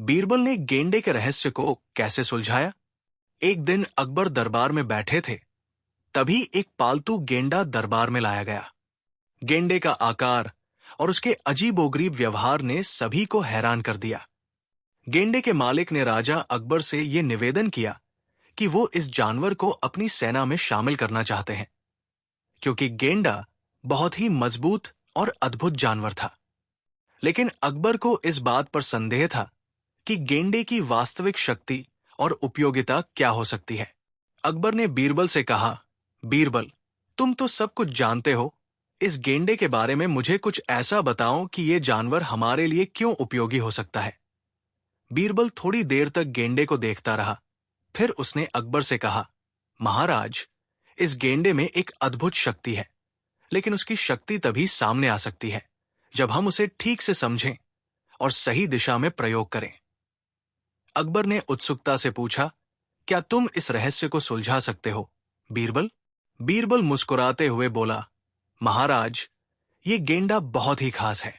बीरबल ने गेंडे के रहस्य को कैसे सुलझाया? एक दिन अकबर दरबार में बैठे थे, तभी एक पालतू गेंडा दरबार में लाया गया। गेंडे का आकार और उसके अजीबोगरीब व्यवहार ने सभी को हैरान कर दिया। गेंडे के मालिक ने राजा अकबर से यह निवेदन किया कि वो इस जानवर को अपनी सेना में शामिल करना चाहते हैं, क्योंकि गेंडा बहुत ही मजबूत और अद्भुत जानवर था। लेकिन अकबर को इस बात पर संदेह था कि गेंडे की वास्तविक शक्ति और उपयोगिता क्या हो सकती है। अकबर ने बीरबल से कहा, बीरबल, तुम तो सब कुछ जानते हो, इस गेंडे के बारे में मुझे कुछ ऐसा बताओ कि यह जानवर हमारे लिए क्यों उपयोगी हो सकता है। बीरबल थोड़ी देर तक गेंडे को देखता रहा, फिर उसने अकबर से कहा, महाराज, इस गेंडे में एक अद्भुत शक्ति है, लेकिन उसकी शक्ति तभी सामने आ सकती है जब हम उसे ठीक से समझें और सही दिशा में प्रयोग करें। अकबर ने उत्सुकता से पूछा, क्या तुम इस रहस्य को सुलझा सकते हो, बीरबल? बीरबल मुस्कुराते हुए बोला, महाराज, ये गेंडा बहुत ही खास है,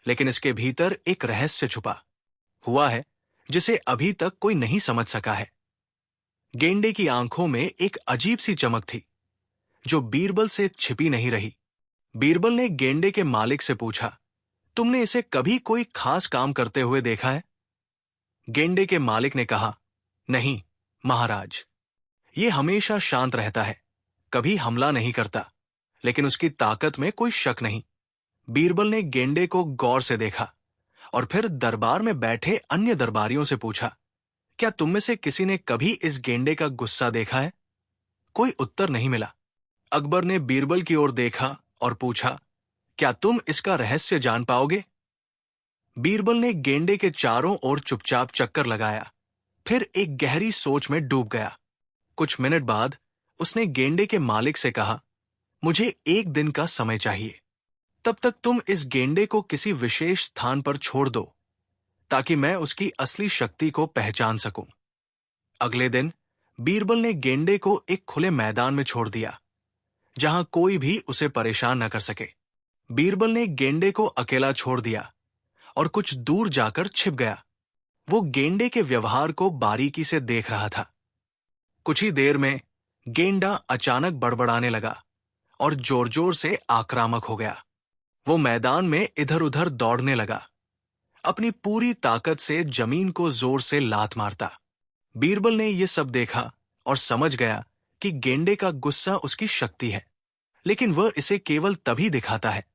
लेकिन इसके भीतर एक रहस्य छुपा हुआ है जिसे अभी तक कोई नहीं समझ सका है। गेंडे की आंखों में एक अजीब सी चमक थी, जो बीरबल से छिपी नहीं रही। बीरबल ने गेंडे के मालिक से पूछा, तुमने इसे कभी कोई खास काम करते हुए देखा है? गेंडे के मालिक ने कहा, नहीं महाराज, ये हमेशा शांत रहता है, कभी हमला नहीं करता, लेकिन उसकी ताकत में कोई शक नहीं। बीरबल ने गेंडे को गौर से देखा और फिर दरबार में बैठे अन्य दरबारियों से पूछा, क्या तुम में से किसी ने कभी इस गेंडे का गुस्सा देखा है? कोई उत्तर नहीं मिला। अकबर ने बीरबल की ओर देखा और पूछा, क्या तुम इसका रहस्य जान पाओगे? बीरबल ने गेंडे के चारों ओर चुपचाप चक्कर लगाया, फिर एक गहरी सोच में डूब गया। कुछ मिनट बाद उसने गेंडे के मालिक से कहा, मुझे एक दिन का समय चाहिए, तब तक तुम इस गेंडे को किसी विशेष स्थान पर छोड़ दो, ताकि मैं उसकी असली शक्ति को पहचान सकूं। अगले दिन बीरबल ने गेंडे को एक खुले मैदान में छोड़ दिया, जहां कोई भी उसे परेशान न कर सके। बीरबल ने गेंडे को अकेला छोड़ दिया और कुछ दूर जाकर छिप गया। वो गेंडे के व्यवहार को बारीकी से देख रहा था। कुछ ही देर में गेंडा अचानक बड़बड़ाने लगा और जोर जोर से आक्रामक हो गया। वो मैदान में इधर उधर दौड़ने लगा, अपनी पूरी ताकत से जमीन को जोर से लात मारता। बीरबल ने यह सब देखा और समझ गया कि गेंडे का गुस्सा उसकी शक्ति है, लेकिन वह इसे केवल तभी दिखाता है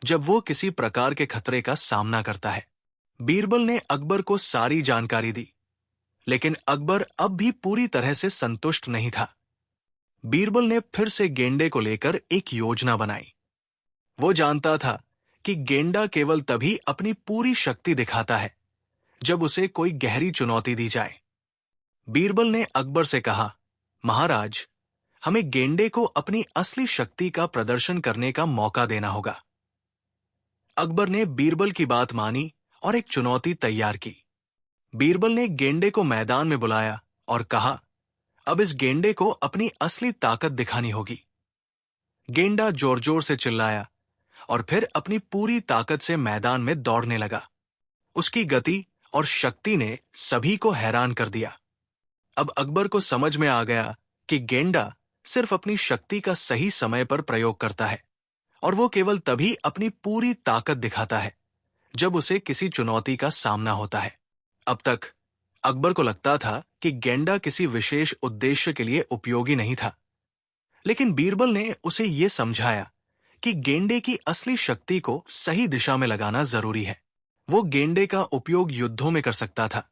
जब वो किसी प्रकार के खतरे का सामना करता है। बीरबल ने अकबर को सारी जानकारी दी, लेकिन अकबर अब भी पूरी तरह से संतुष्ट नहीं था। बीरबल ने फिर से गेंडे को लेकर एक योजना बनाई। वो जानता था कि गेंडा केवल तभी अपनी पूरी शक्ति दिखाता है जब उसे कोई गहरी चुनौती दी जाए। बीरबल ने अकबर से कहा, महाराज, हमें गेंडे को अपनी असली शक्ति का प्रदर्शन करने का मौका देना होगा। अकबर ने बीरबल की बात मानी और एक चुनौती तैयार की। बीरबल ने गेंडे को मैदान में बुलाया और कहा, अब इस गेंडे को अपनी असली ताकत दिखानी होगी। गेंडा जोर जोर से चिल्लाया और फिर अपनी पूरी ताकत से मैदान में दौड़ने लगा। उसकी गति और शक्ति ने सभी को हैरान कर दिया। अब अकबर को समझ में आ गया कि गेंडा सिर्फ अपनी शक्ति का सही समय पर प्रयोग करता है, और वो केवल तभी अपनी पूरी ताकत दिखाता है जब उसे किसी चुनौती का सामना होता है। अब तक अकबर को लगता था कि गेंडा किसी विशेष उद्देश्य के लिए उपयोगी नहीं था, लेकिन बीरबल ने उसे यह समझाया कि गेंडे की असली शक्ति को सही दिशा में लगाना जरूरी है। वो गेंडे का उपयोग युद्धों में कर सकता था,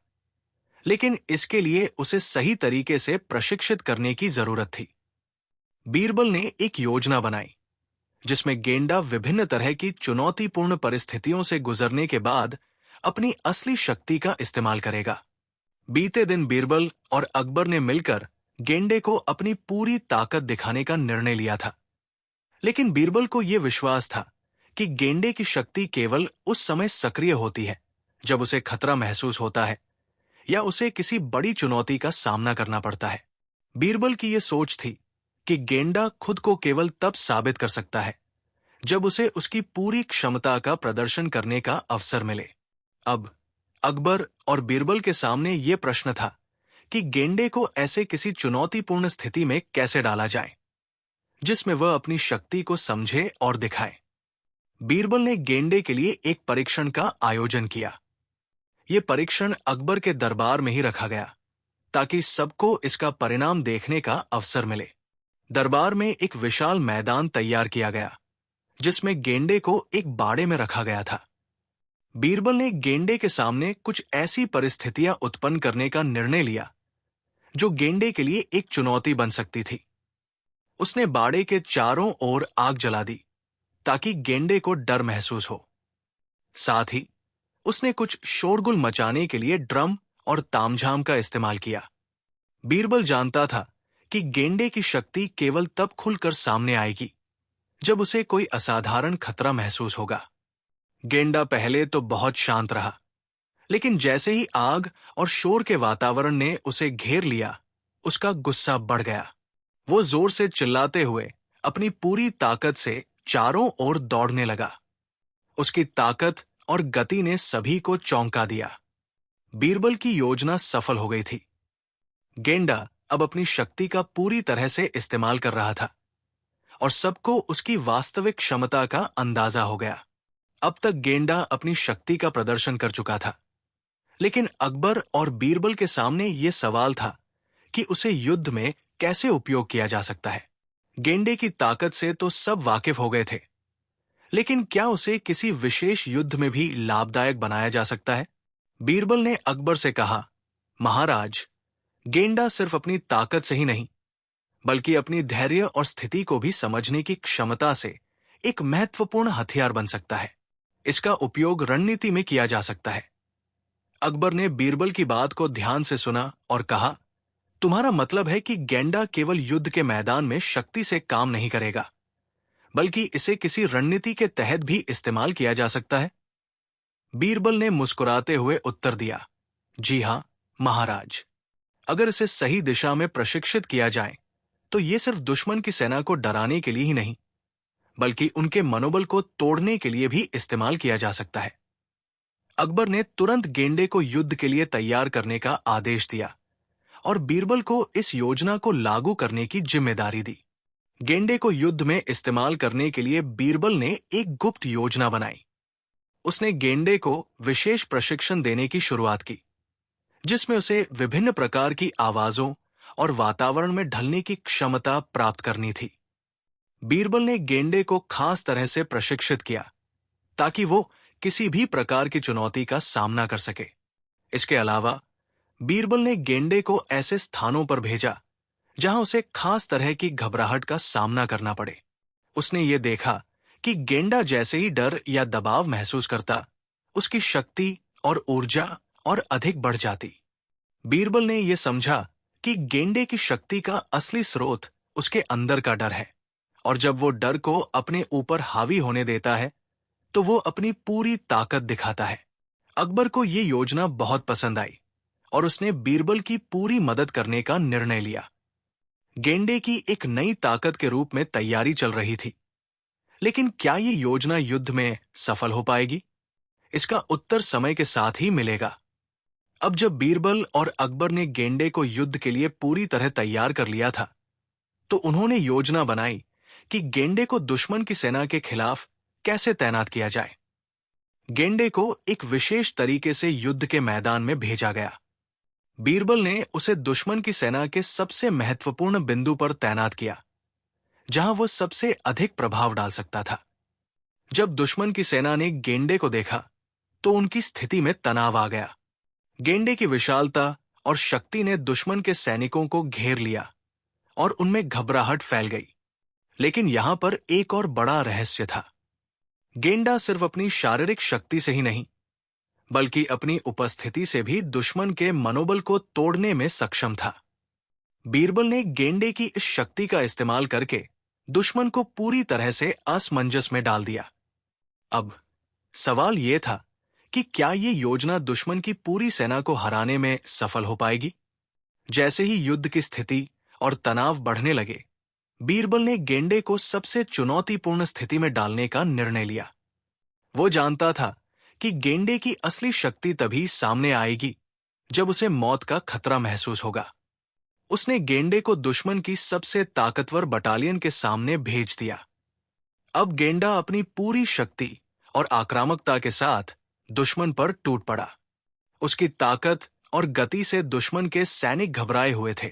लेकिन इसके लिए उसे सही तरीके से प्रशिक्षित करने की जरूरत थी। बीरबल ने एक योजना बनाई जिसमें गेंडा विभिन्न तरह की चुनौतीपूर्ण परिस्थितियों से गुजरने के बाद अपनी असली शक्ति का इस्तेमाल करेगा। बीते दिन बीरबल और अकबर ने मिलकर गेंडे को अपनी पूरी ताकत दिखाने का निर्णय लिया था, लेकिन बीरबल को यह विश्वास था कि गेंडे की शक्ति केवल उस समय सक्रिय होती है जब उसे खतरा महसूस होता है या उसे किसी बड़ी चुनौती का सामना करना पड़ता है। बीरबल की यह सोच थी कि गेंडा खुद को केवल तब साबित कर सकता है जब उसे उसकी पूरी क्षमता का प्रदर्शन करने का अवसर मिले। अब अकबर और बीरबल के सामने ये प्रश्न था कि गेंडे को ऐसे किसी चुनौतीपूर्ण स्थिति में कैसे डाला जाए जिसमें वह अपनी शक्ति को समझे और दिखाए। बीरबल ने गेंडे के लिए एक परीक्षण का आयोजन किया। यह परीक्षण अकबर के दरबार में ही रखा गया ताकि सबको इसका परिणाम देखने का अवसर मिले। दरबार में एक विशाल मैदान तैयार किया गया जिसमें गेंडे को एक बाड़े में रखा गया था। बीरबल ने गेंडे के सामने कुछ ऐसी परिस्थितियां उत्पन्न करने का निर्णय लिया जो गेंडे के लिए एक चुनौती बन सकती थी। उसने बाड़े के चारों ओर आग जला दी ताकि गेंडे को डर महसूस हो। साथ ही उसने कुछ शोरगुल मचाने के लिए ड्रम और तामझाम का इस्तेमाल किया। बीरबल जानता था कि गेंडे की शक्ति केवल तब खुलकर सामने आएगी जब उसे कोई असाधारण खतरा महसूस होगा। गेंडा पहले तो बहुत शांत रहा, लेकिन जैसे ही आग और शोर के वातावरण ने उसे घेर लिया, उसका गुस्सा बढ़ गया। वो जोर से चिल्लाते हुए अपनी पूरी ताकत से चारों ओर दौड़ने लगा। उसकी ताकत और गति ने सभी को चौंका दिया। बीरबल की योजना सफल हो गई थी। गेंडा अब अपनी शक्ति का पूरी तरह से इस्तेमाल कर रहा था और सबको उसकी वास्तविक क्षमता का अंदाजा हो गया। अब तक गेंडा अपनी शक्ति का प्रदर्शन कर चुका था, लेकिन अकबर और बीरबल के सामने यह सवाल था कि उसे युद्ध में कैसे उपयोग किया जा सकता है। गेंडे की ताकत से तो सब वाकिफ हो गए थे, लेकिन क्या उसे किसी विशेष युद्ध में भी लाभदायक बनाया जा सकता है? बीरबल ने अकबर से कहा, महाराज, गेंडा सिर्फ अपनी ताकत से ही नहीं, बल्कि अपनी धैर्य और स्थिति को भी समझने की क्षमता से एक महत्वपूर्ण हथियार बन सकता है। इसका उपयोग रणनीति में किया जा सकता है। अकबर ने बीरबल की बात को ध्यान से सुना और कहा, तुम्हारा मतलब है कि गेंडा केवल युद्ध के मैदान में शक्ति से काम नहीं करेगा, बल्कि इसे किसी रणनीति के तहत भी इस्तेमाल किया जा सकता है? बीरबल ने मुस्कुराते हुए उत्तर दिया, जी हां, महाराज। अगर इसे सही दिशा में प्रशिक्षित किया जाए तो यह सिर्फ दुश्मन की सेना को डराने के लिए ही नहीं, बल्कि उनके मनोबल को तोड़ने के लिए भी इस्तेमाल किया जा सकता है। अकबर ने तुरंत गेंडे को युद्ध के लिए तैयार करने का आदेश दिया और बीरबल को इस योजना को लागू करने की जिम्मेदारी दी। गेंडे को युद्ध में इस्तेमाल करने के लिए बीरबल ने एक गुप्त योजना बनाई। उसने गेंडे को विशेष प्रशिक्षण देने की शुरुआत की, जिसमें उसे विभिन्न प्रकार की आवाजों और वातावरण में ढलने की क्षमता प्राप्त करनी थी। बीरबल ने गेंडे को खास तरह से प्रशिक्षित किया ताकि वो किसी भी प्रकार की चुनौती का सामना कर सके। इसके अलावा बीरबल ने गेंडे को ऐसे स्थानों पर भेजा जहां उसे खास तरह की घबराहट का सामना करना पड़े। उसने ये देखा कि गेंडा जैसे ही डर या दबाव महसूस करता, उसकी शक्ति और ऊर्जा और अधिक बढ़ जाती। बीरबल ने यह समझा कि गेंडे की शक्ति का असली स्रोत उसके अंदर का डर है, और जब वो डर को अपने ऊपर हावी होने देता है तो वो अपनी पूरी ताकत दिखाता है। अकबर को ये योजना बहुत पसंद आई और उसने बीरबल की पूरी मदद करने का निर्णय लिया। गेंडे की एक नई ताकत के रूप में तैयारी चल रही थी, लेकिन क्या ये योजना युद्ध में सफल हो पाएगी? इसका उत्तर समय के साथ ही मिलेगा। अब जब बीरबल और अकबर ने गेंडे को युद्ध के लिए पूरी तरह तैयार कर लिया था, तो उन्होंने योजना बनाई कि गेंडे को दुश्मन की सेना के खिलाफ कैसे तैनात किया जाए। गेंडे को एक विशेष तरीके से युद्ध के मैदान में भेजा गया। बीरबल ने उसे दुश्मन की सेना के सबसे महत्वपूर्ण बिंदु पर तैनात किया, जहां वो सबसे अधिक प्रभाव डाल सकता था। जब दुश्मन की सेना ने गेंडे को देखा तो उनकी स्थिति में तनाव आ गया। गेंडे की विशालता और शक्ति ने दुश्मन के सैनिकों को घेर लिया और उनमें घबराहट फैल गई। लेकिन यहां पर एक और बड़ा रहस्य था। गेंडा सिर्फ अपनी शारीरिक शक्ति से ही नहीं, बल्कि अपनी उपस्थिति से भी दुश्मन के मनोबल को तोड़ने में सक्षम था। बीरबल ने गेंडे की इस शक्ति का इस्तेमाल करके दुश्मन को पूरी तरह से असमंजस में डाल दिया। अब सवाल यह था कि क्या ये योजना दुश्मन की पूरी सेना को हराने में सफल हो पाएगी? जैसे ही युद्ध की स्थिति और तनाव बढ़ने लगे, बीरबल ने गेंडे को सबसे चुनौतीपूर्ण स्थिति में डालने का निर्णय लिया। वो जानता था कि गेंडे की असली शक्ति तभी सामने आएगी जब उसे मौत का खतरा महसूस होगा। उसने गेंडे को दुश्मन की सबसे ताकतवर बटालियन के सामने भेज दिया। अब गेंडा अपनी पूरी शक्ति और आक्रामकता के साथ दुश्मन पर टूट पड़ा। उसकी ताकत और गति से दुश्मन के सैनिक घबराए हुए थे।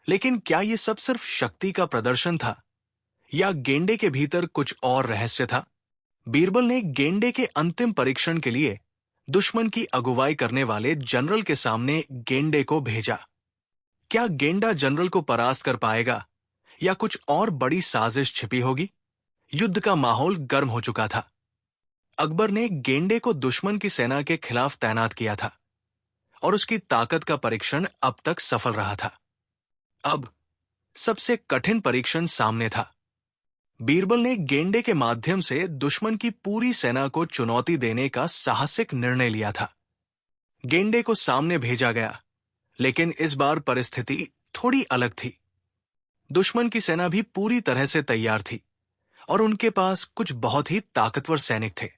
लेकिन क्या यह सब सिर्फ शक्ति का प्रदर्शन था या गेंडे के भीतर कुछ और रहस्य था? बीरबल ने गेंडे के अंतिम परीक्षण के लिए दुश्मन की अगुवाई करने वाले जनरल के सामने गेंडे को भेजा। क्या गेंडा जनरल को परास्त कर पाएगा या कुछ और बड़ी साजिश छिपी होगी? युद्ध का माहौल गर्म हो चुका था। अकबर ने गेंडे को दुश्मन की सेना के खिलाफ तैनात किया था और उसकी ताकत का परीक्षण अब तक सफल रहा था। अब सबसे कठिन परीक्षण सामने था। बीरबल ने गेंडे के माध्यम से दुश्मन की पूरी सेना को चुनौती देने का साहसिक निर्णय लिया था। गेंडे को सामने भेजा गया, लेकिन इस बार परिस्थिति थोड़ी अलग थी। दुश्मन की सेना भी पूरी तरह से तैयार थी और उनके पास कुछ बहुत ही ताकतवर सैनिक थे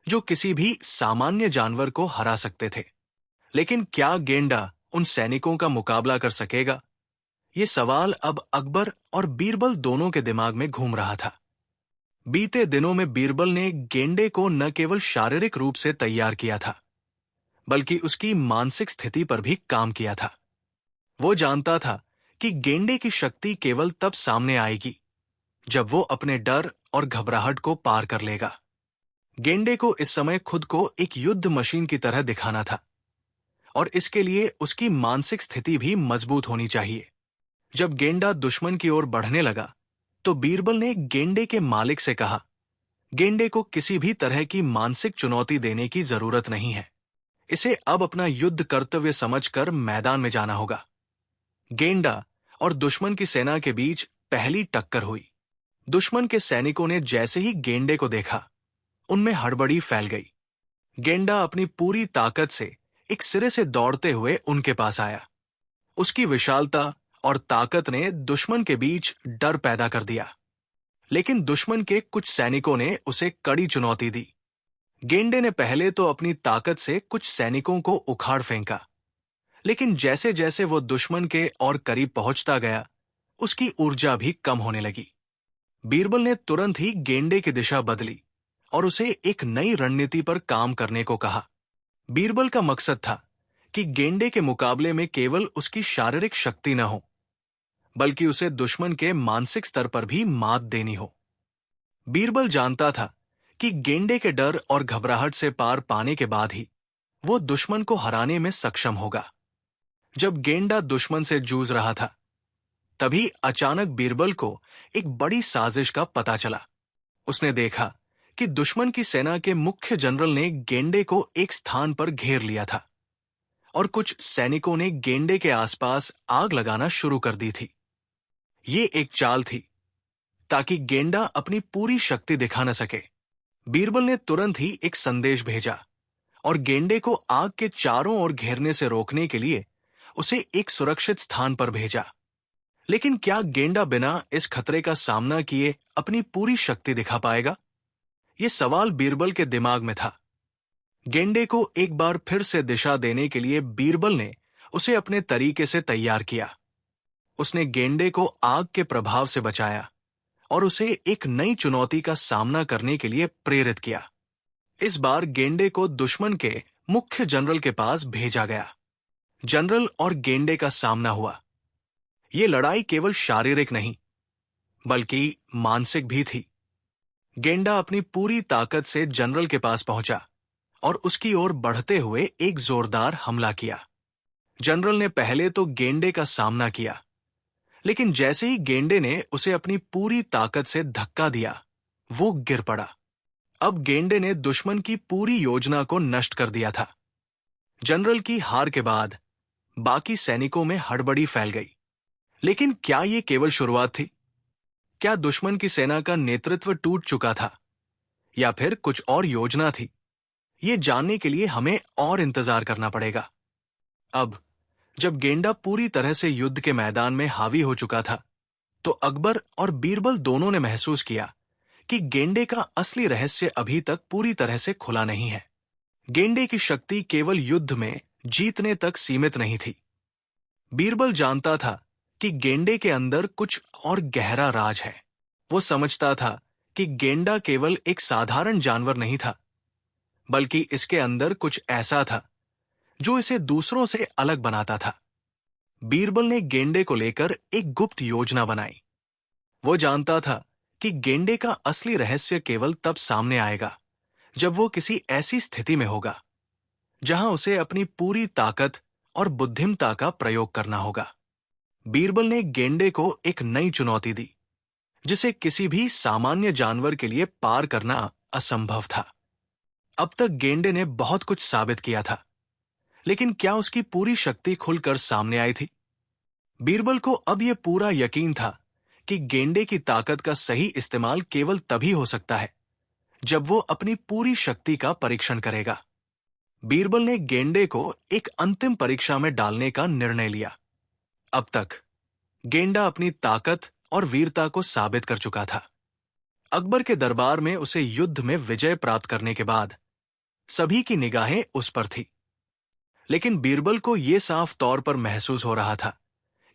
जो किसी भी सामान्य जानवर को हरा सकते थे। लेकिन क्या गेंडा उन सैनिकों का मुकाबला कर सकेगा? ये सवाल अब अकबर और बीरबल दोनों के दिमाग में घूम रहा था। बीते दिनों में बीरबल ने गेंडे को न केवल शारीरिक रूप से तैयार किया था, बल्कि उसकी मानसिक स्थिति पर भी काम किया था। वो जानता था कि गेंडे की शक्ति केवल तब सामने आएगी जब वो अपने डर और घबराहट को पार कर लेगा। गेंडे को इस समय खुद को एक युद्ध मशीन की तरह दिखाना था और इसके लिए उसकी मानसिक स्थिति भी मजबूत होनी चाहिए। जब गेंडा दुश्मन की ओर बढ़ने लगा तो बीरबल ने गेंडे के मालिक से कहा, गेंडे को किसी भी तरह की मानसिक चुनौती देने की जरूरत नहीं है। इसे अब अपना युद्ध कर्तव्य समझकर मैदान में जाना होगा। गेंडा और दुश्मन की सेना के बीच पहली टक्कर हुई। दुश्मन के सैनिकों ने जैसे ही गेंडे को देखा, उनमें हड़बड़ी फैल गई। गेंडा अपनी पूरी ताकत से एक सिरे से दौड़ते हुए उनके पास आया। उसकी विशालता और ताकत ने दुश्मन के बीच डर पैदा कर दिया। लेकिन दुश्मन के कुछ सैनिकों ने उसे कड़ी चुनौती दी। गेंडे ने पहले तो अपनी ताकत से कुछ सैनिकों को उखाड़ फेंका, लेकिन जैसे जैसे वो दुश्मन के और करीब पहुंचता गया, उसकी ऊर्जा भी कम होने लगी। बीरबल ने तुरंत ही गेंडे की दिशा बदली और उसे एक नई रणनीति पर काम करने को कहा। बीरबल का मकसद था कि गेंडे के मुकाबले में केवल उसकी शारीरिक शक्ति न हो, बल्कि उसे दुश्मन के मानसिक स्तर पर भी मात देनी हो। बीरबल जानता था कि गेंडे के डर और घबराहट से पार पाने के बाद ही वो दुश्मन को हराने में सक्षम होगा। जब गेंडा दुश्मन से जूझ रहा था, तभी अचानक बीरबल को एक बड़ी साजिश का पता चला। उसने देखा कि दुश्मन की सेना के मुख्य जनरल ने गेंडे को एक स्थान पर घेर लिया था और कुछ सैनिकों ने गेंडे के आसपास आग लगाना शुरू कर दी थी। ये एक चाल थी ताकि गेंडा अपनी पूरी शक्ति दिखा न सके। बीरबल ने तुरंत ही एक संदेश भेजा और गेंडे को आग के चारों ओर घेरने से रोकने के लिए उसे एक सुरक्षित स्थान पर भेजा। लेकिन क्या गेंडा बिना इस खतरे का सामना किए अपनी पूरी शक्ति दिखा पाएगा? यह सवाल बीरबल के दिमाग में था। गेंडे को एक बार फिर से दिशा देने के लिए बीरबल ने उसे अपने तरीके से तैयार किया। उसने गेंडे को आग के प्रभाव से बचाया और उसे एक नई चुनौती का सामना करने के लिए प्रेरित किया। इस बार गेंडे को दुश्मन के मुख्य जनरल के पास भेजा गया। जनरल और गेंडे का सामना हुआ। यह लड़ाई केवल शारीरिक नहीं, बल्कि मानसिक भी थी। गेंडा अपनी पूरी ताकत से जनरल के पास पहुंचा और उसकी ओर बढ़ते हुए एक जोरदार हमला किया। जनरल ने पहले तो गेंडे का सामना किया, लेकिन जैसे ही गेंडे ने उसे अपनी पूरी ताकत से धक्का दिया, वो गिर पड़ा। अब गेंडे ने दुश्मन की पूरी योजना को नष्ट कर दिया था। जनरल की हार के बाद बाकी सैनिकों में हड़बड़ी फैल गई। लेकिन क्या यह केवल शुरुआत थी? क्या दुश्मन की सेना का नेतृत्व टूट चुका था या फिर कुछ और योजना थी? ये जानने के लिए हमें और इंतजार करना पड़ेगा। अब जब गेंडा पूरी तरह से युद्ध के मैदान में हावी हो चुका था, तो अकबर और बीरबल दोनों ने महसूस किया कि गेंडे का असली रहस्य अभी तक पूरी तरह से खुला नहीं है। गेंडे की शक्ति केवल युद्ध में जीतने तक सीमित नहीं थी। बीरबल जानता था कि गेंडे के अंदर कुछ और गहरा राज है। वो समझता था कि गेंडा केवल एक साधारण जानवर नहीं था, बल्कि इसके अंदर कुछ ऐसा था जो इसे दूसरों से अलग बनाता था। बीरबल ने गेंडे को लेकर एक गुप्त योजना बनाई। वो जानता था कि गेंडे का असली रहस्य केवल तब सामने आएगा जब वो किसी ऐसी स्थिति में होगा जहां उसे अपनी पूरी ताकत और बुद्धिमत्ता का प्रयोग करना होगा। बीरबल ने गेंडे को एक नई चुनौती दी जिसे किसी भी सामान्य जानवर के लिए पार करना असंभव था। अब तक गेंडे ने बहुत कुछ साबित किया था, लेकिन क्या उसकी पूरी शक्ति खुलकर सामने आई थी? बीरबल को अब यह पूरा यकीन था कि गेंडे की ताकत का सही इस्तेमाल केवल तभी हो सकता है जब वो अपनी पूरी शक्ति का परीक्षण करेगा। बीरबल ने गेंडे को एक अंतिम परीक्षा में डालने का निर्णय लिया। अब तक गेंडा अपनी ताकत और वीरता को साबित कर चुका था। अकबर के दरबार में उसे युद्ध में विजय प्राप्त करने के बाद सभी की निगाहें उस पर थी। लेकिन बीरबल को यह साफ तौर पर महसूस हो रहा था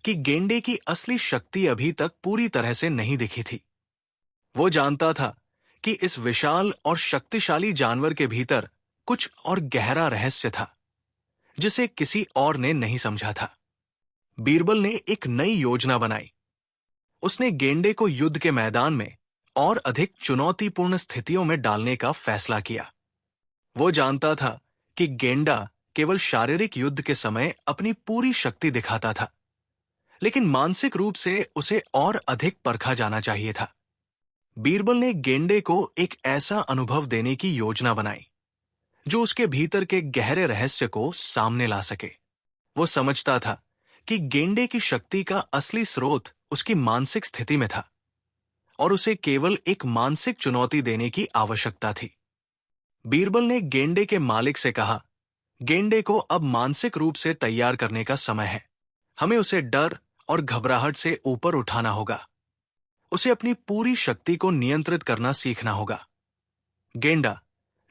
कि गेंडे की असली शक्ति अभी तक पूरी तरह से नहीं दिखी थी। वो जानता था कि इस विशाल और शक्तिशाली जानवर के भीतर कुछ और गहरा रहस्य था जिसे किसी और ने नहीं समझा था। बीरबल ने एक नई योजना बनाई। उसने गेंडे को युद्ध के मैदान में और अधिक चुनौतीपूर्ण स्थितियों में डालने का फैसला किया। वो जानता था कि गेंडा केवल शारीरिक युद्ध के समय अपनी पूरी शक्ति दिखाता था, लेकिन मानसिक रूप से उसे और अधिक परखा जाना चाहिए था। बीरबल ने गेंडे को एक ऐसा अनुभव देने की योजना बनाई जो उसके भीतर के गहरे रहस्य को सामने ला सके। वो समझता था कि गेंडे की शक्ति का असली स्रोत उसकी मानसिक स्थिति में था और उसे केवल एक मानसिक चुनौती देने की आवश्यकता थी। बीरबल ने गेंडे के मालिक से कहा, गेंडे को अब मानसिक रूप से तैयार करने का समय है। हमें उसे डर और घबराहट से ऊपर उठाना होगा। उसे अपनी पूरी शक्ति को नियंत्रित करना सीखना होगा। गेंडा,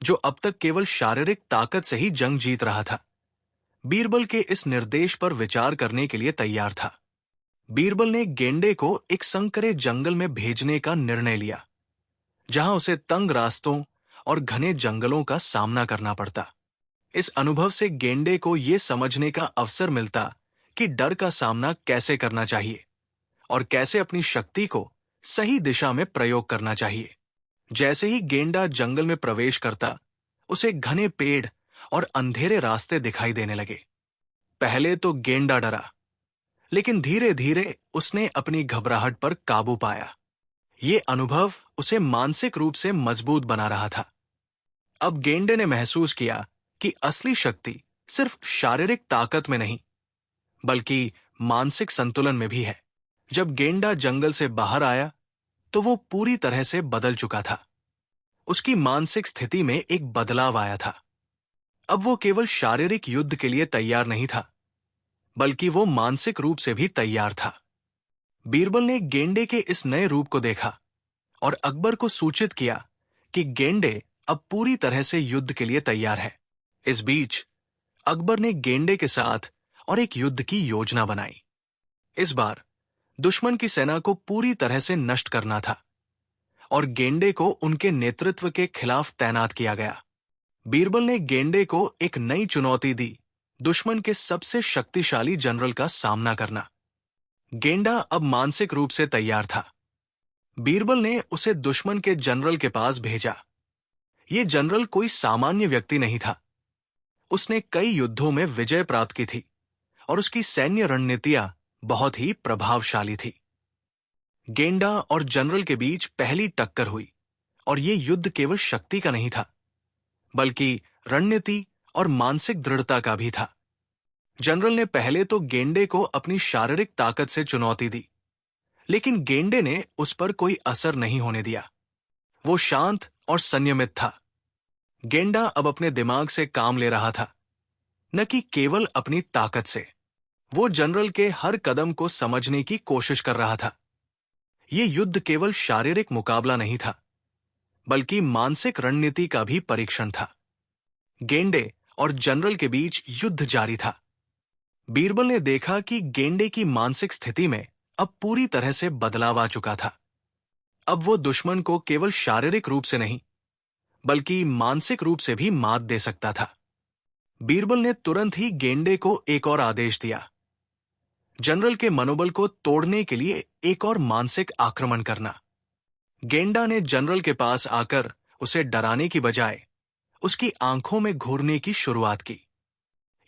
जो अब तक केवल शारीरिक ताकत से ही जंग जीत रहा था, बीरबल के इस निर्देश पर विचार करने के लिए तैयार था। बीरबल ने गेंडे को एक संकरे जंगल में भेजने का निर्णय लिया, जहां उसे तंग रास्तों और घने जंगलों का सामना करना पड़ता। इस अनुभव से गेंडे को यह समझने का अवसर मिलता कि डर का सामना कैसे करना चाहिए और कैसे अपनी शक्ति को सही दिशा में प्रयोग करना चाहिए। जैसे ही गेंडा जंगल में प्रवेश करता, उसे घने पेड़ और अंधेरे रास्ते दिखाई देने लगे। पहले तो गेंडा डरा, लेकिन धीरे धीरे उसने अपनी घबराहट पर काबू पाया। ये अनुभव उसे मानसिक रूप से मजबूत बना रहा था। अब गेंडे ने महसूस किया कि असली शक्ति सिर्फ शारीरिक ताकत में नहीं, बल्कि मानसिक संतुलन में भी है। जब गेंडा जंगल से बाहर आया, तो वो पूरी तरह से बदल चुका था। उसकी मानसिक स्थिति में एक बदलाव आया था। अब वो केवल शारीरिक युद्ध के लिए तैयार नहीं था, बल्कि वो मानसिक रूप से भी तैयार था। बीरबल ने गेंडे के इस नए रूप को देखा और अकबर को सूचित किया कि गेंडे अब पूरी तरह से युद्ध के लिए तैयार है। इस बीच अकबर ने गेंडे के साथ और एक युद्ध की योजना बनाई। इस बार दुश्मन की सेना को पूरी तरह से नष्ट करना था और गेंडे को उनके नेतृत्व के खिलाफ तैनात किया गया। बीरबल ने गेंडे को एक नई चुनौती दी, दुश्मन के सबसे शक्तिशाली जनरल का सामना करना। गेंडा अब मानसिक रूप से तैयार था। बीरबल ने उसे दुश्मन के जनरल के पास भेजा। यह जनरल कोई सामान्य व्यक्ति नहीं था। उसने कई युद्धों में विजय प्राप्त की थी और उसकी सैन्य रणनीतियां बहुत ही प्रभावशाली थी। गेंडा और जनरल के बीच पहली टक्कर हुई और यह युद्ध केवल शक्ति का नहीं था, बल्कि रणनीति और मानसिक दृढ़ता का भी था। जनरल ने पहले तो गेंडे को अपनी शारीरिक ताकत से चुनौती दी, लेकिन गेंडे ने उस पर कोई असर नहीं होने दिया। वो शांत और संयमित था। गेंडा अब अपने दिमाग से काम ले रहा था, न कि केवल अपनी ताकत से। वो जनरल के हर कदम को समझने की कोशिश कर रहा था। ये युद्ध केवल शारीरिक मुकाबला नहीं था, बल्कि मानसिक रणनीति का भी परीक्षण था। गेंडे और जनरल के बीच युद्ध जारी था। बीरबल ने देखा कि गेंडे की मानसिक स्थिति में अब पूरी तरह से बदलाव आ चुका था। अब वो दुश्मन को केवल शारीरिक रूप से नहीं, बल्कि मानसिक रूप से भी मात दे सकता था। बीरबल ने तुरंत ही गेंडे को एक और आदेश दिया, जनरल के मनोबल को तोड़ने के लिए एक और मानसिक आक्रमण करना। गेंडा ने जनरल के पास आकर उसे डराने की बजाय उसकी आंखों में घूरने की शुरुआत की।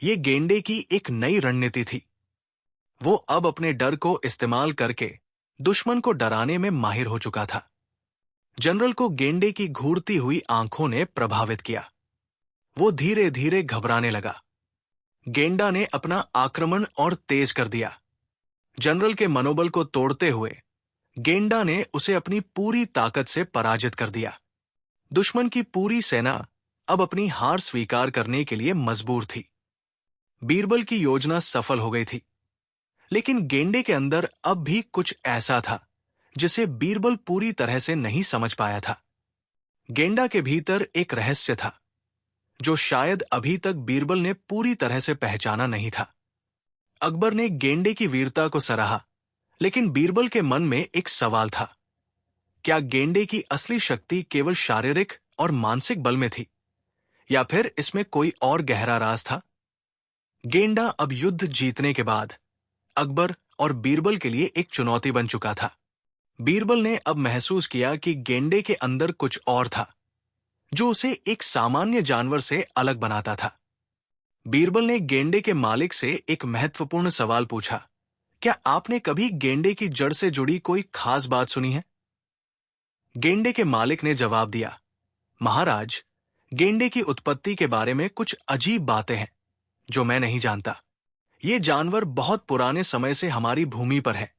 ये गेंडे की एक नई रणनीति थी। वो अब अपने डर को इस्तेमाल करके दुश्मन को डराने में माहिर हो चुका था। जनरल को गेंडे की घूरती हुई आंखों ने प्रभावित किया। वो धीरे धीरे घबराने लगा। गेंडा ने अपना आक्रमण और तेज कर दिया। जनरल के मनोबल को तोड़ते हुए गेंडा ने उसे अपनी पूरी ताकत से पराजित कर दिया। दुश्मन की पूरी सेना अब अपनी हार स्वीकार करने के लिए मजबूर थी। बीरबल की योजना सफल हो गई थी, लेकिन गेंडे के अंदर अब भी कुछ ऐसा था जिसे बीरबल पूरी तरह से नहीं समझ पाया था। गेंडा के भीतर एक रहस्य था जो शायद अभी तक बीरबल ने पूरी तरह से पहचाना नहीं था। अकबर ने गेंडे की वीरता को सराहा, लेकिन बीरबल के मन में एक सवाल था। क्या गेंडे की असली शक्ति केवल शारीरिक और मानसिक बल में थी, या फिर इसमें कोई और गहरा राज था? गेंडा अब युद्ध जीतने के बाद अकबर और बीरबल के लिए एक चुनौती बन चुका था। बीरबल ने अब महसूस किया कि गेंडे के अंदर कुछ और था जो उसे एक सामान्य जानवर से अलग बनाता था। बीरबल ने गेंडे के मालिक से एक महत्वपूर्ण सवाल पूछा, क्या आपने कभी गेंडे की जड़ से जुड़ी कोई खास बात सुनी है? गेंडे के मालिक ने जवाब दिया, महाराज, गेंडे की उत्पत्ति के बारे में कुछ अजीब बातें हैं जो मैं नहीं जानता। ये जानवर बहुत पुराने समय से हमारी भूमि पर है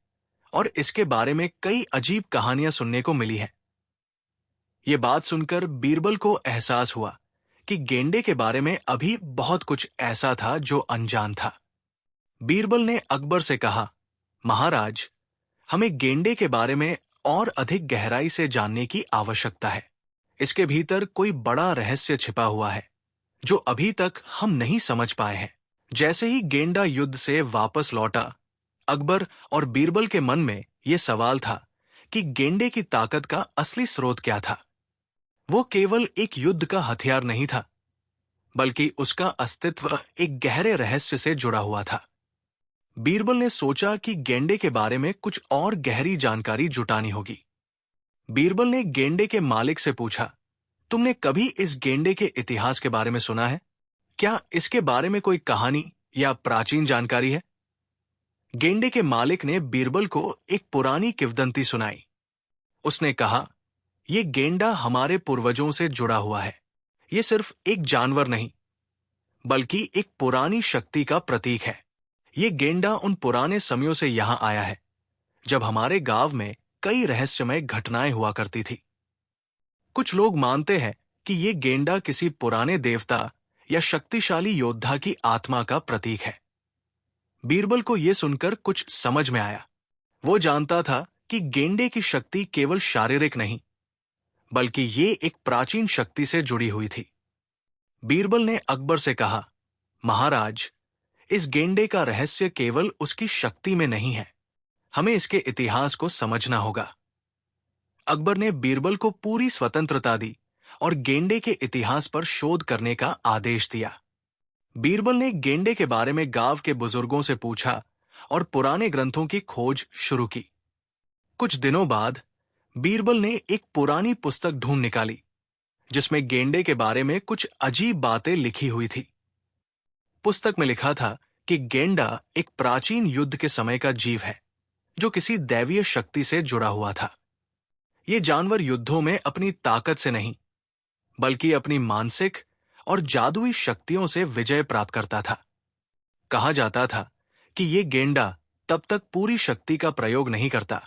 और इसके बारे में कई अजीब कहानियां सुनने को मिली हैं। ये बात सुनकर बीरबल को एहसास हुआ कि गेंडे के बारे में अभी बहुत कुछ ऐसा था जो अनजान था। बीरबल ने अकबर से कहा, महाराज, हमें गेंडे के बारे में और अधिक गहराई से जानने की आवश्यकता है। इसके भीतर कोई बड़ा रहस्य छिपा हुआ है जो अभी तक हम नहीं समझ पाए हैं। जैसे ही गेंडा युद्ध से वापस लौटा, अकबर और बीरबल के मन में यह सवाल था कि गेंडे की ताकत का असली स्रोत क्या था। वो केवल एक युद्ध का हथियार नहीं था, बल्कि उसका अस्तित्व एक गहरे रहस्य से जुड़ा हुआ था। बीरबल ने सोचा कि गेंडे के बारे में कुछ और गहरी जानकारी जुटानी होगी। बीरबल ने गेंडे के मालिक से पूछा, तुमने कभी इस गेंडे के इतिहास के बारे में सुना है? क्या इसके बारे में कोई कहानी या प्राचीन जानकारी है? गेंडे के मालिक ने बीरबल को एक पुरानी किंवदंती सुनाई। उसने कहा, यह गेंडा हमारे पूर्वजों से जुड़ा हुआ है। यह सिर्फ एक जानवर नहीं, बल्कि एक पुरानी शक्ति का प्रतीक है। यह गेंडा उन पुराने समयों से यहां आया है जब हमारे गांव में कई रहस्यमय घटनाएं हुआ करती थी। कुछ लोग मानते हैं कि यह गेंडा किसी पुराने देवता या शक्तिशाली योद्धा की आत्मा का प्रतीक है। बीरबल को यह सुनकर कुछ समझ में आया। वो जानता था कि गेंडे की शक्ति केवल शारीरिक नहीं, बल्कि ये एक प्राचीन शक्ति से जुड़ी हुई थी। बीरबल ने अकबर से कहा, महाराज, इस गेंडे का रहस्य केवल उसकी शक्ति में नहीं है, हमें इसके इतिहास को समझना होगा। अकबर ने बीरबल को पूरी स्वतंत्रता दी और गेंडे के इतिहास पर शोध करने का आदेश दिया। बीरबल ने गेंडे के बारे में गांव के बुजुर्गों से पूछा और पुराने ग्रंथों की खोज शुरू की। कुछ दिनों बाद बीरबल ने एक पुरानी पुस्तक ढूंढ निकाली जिसमें गेंडे के बारे में कुछ अजीब बातें लिखी हुई थी। पुस्तक में लिखा था कि गेंडा एक प्राचीन युद्ध के समय का जीव है जो किसी दैवीय शक्ति से जुड़ा हुआ था। ये जानवर युद्धों में अपनी ताकत से नहीं, बल्कि अपनी मानसिक और जादुई शक्तियों से विजय प्राप्त करता था। कहा जाता था कि ये गेंडा तब तक पूरी शक्ति का प्रयोग नहीं करता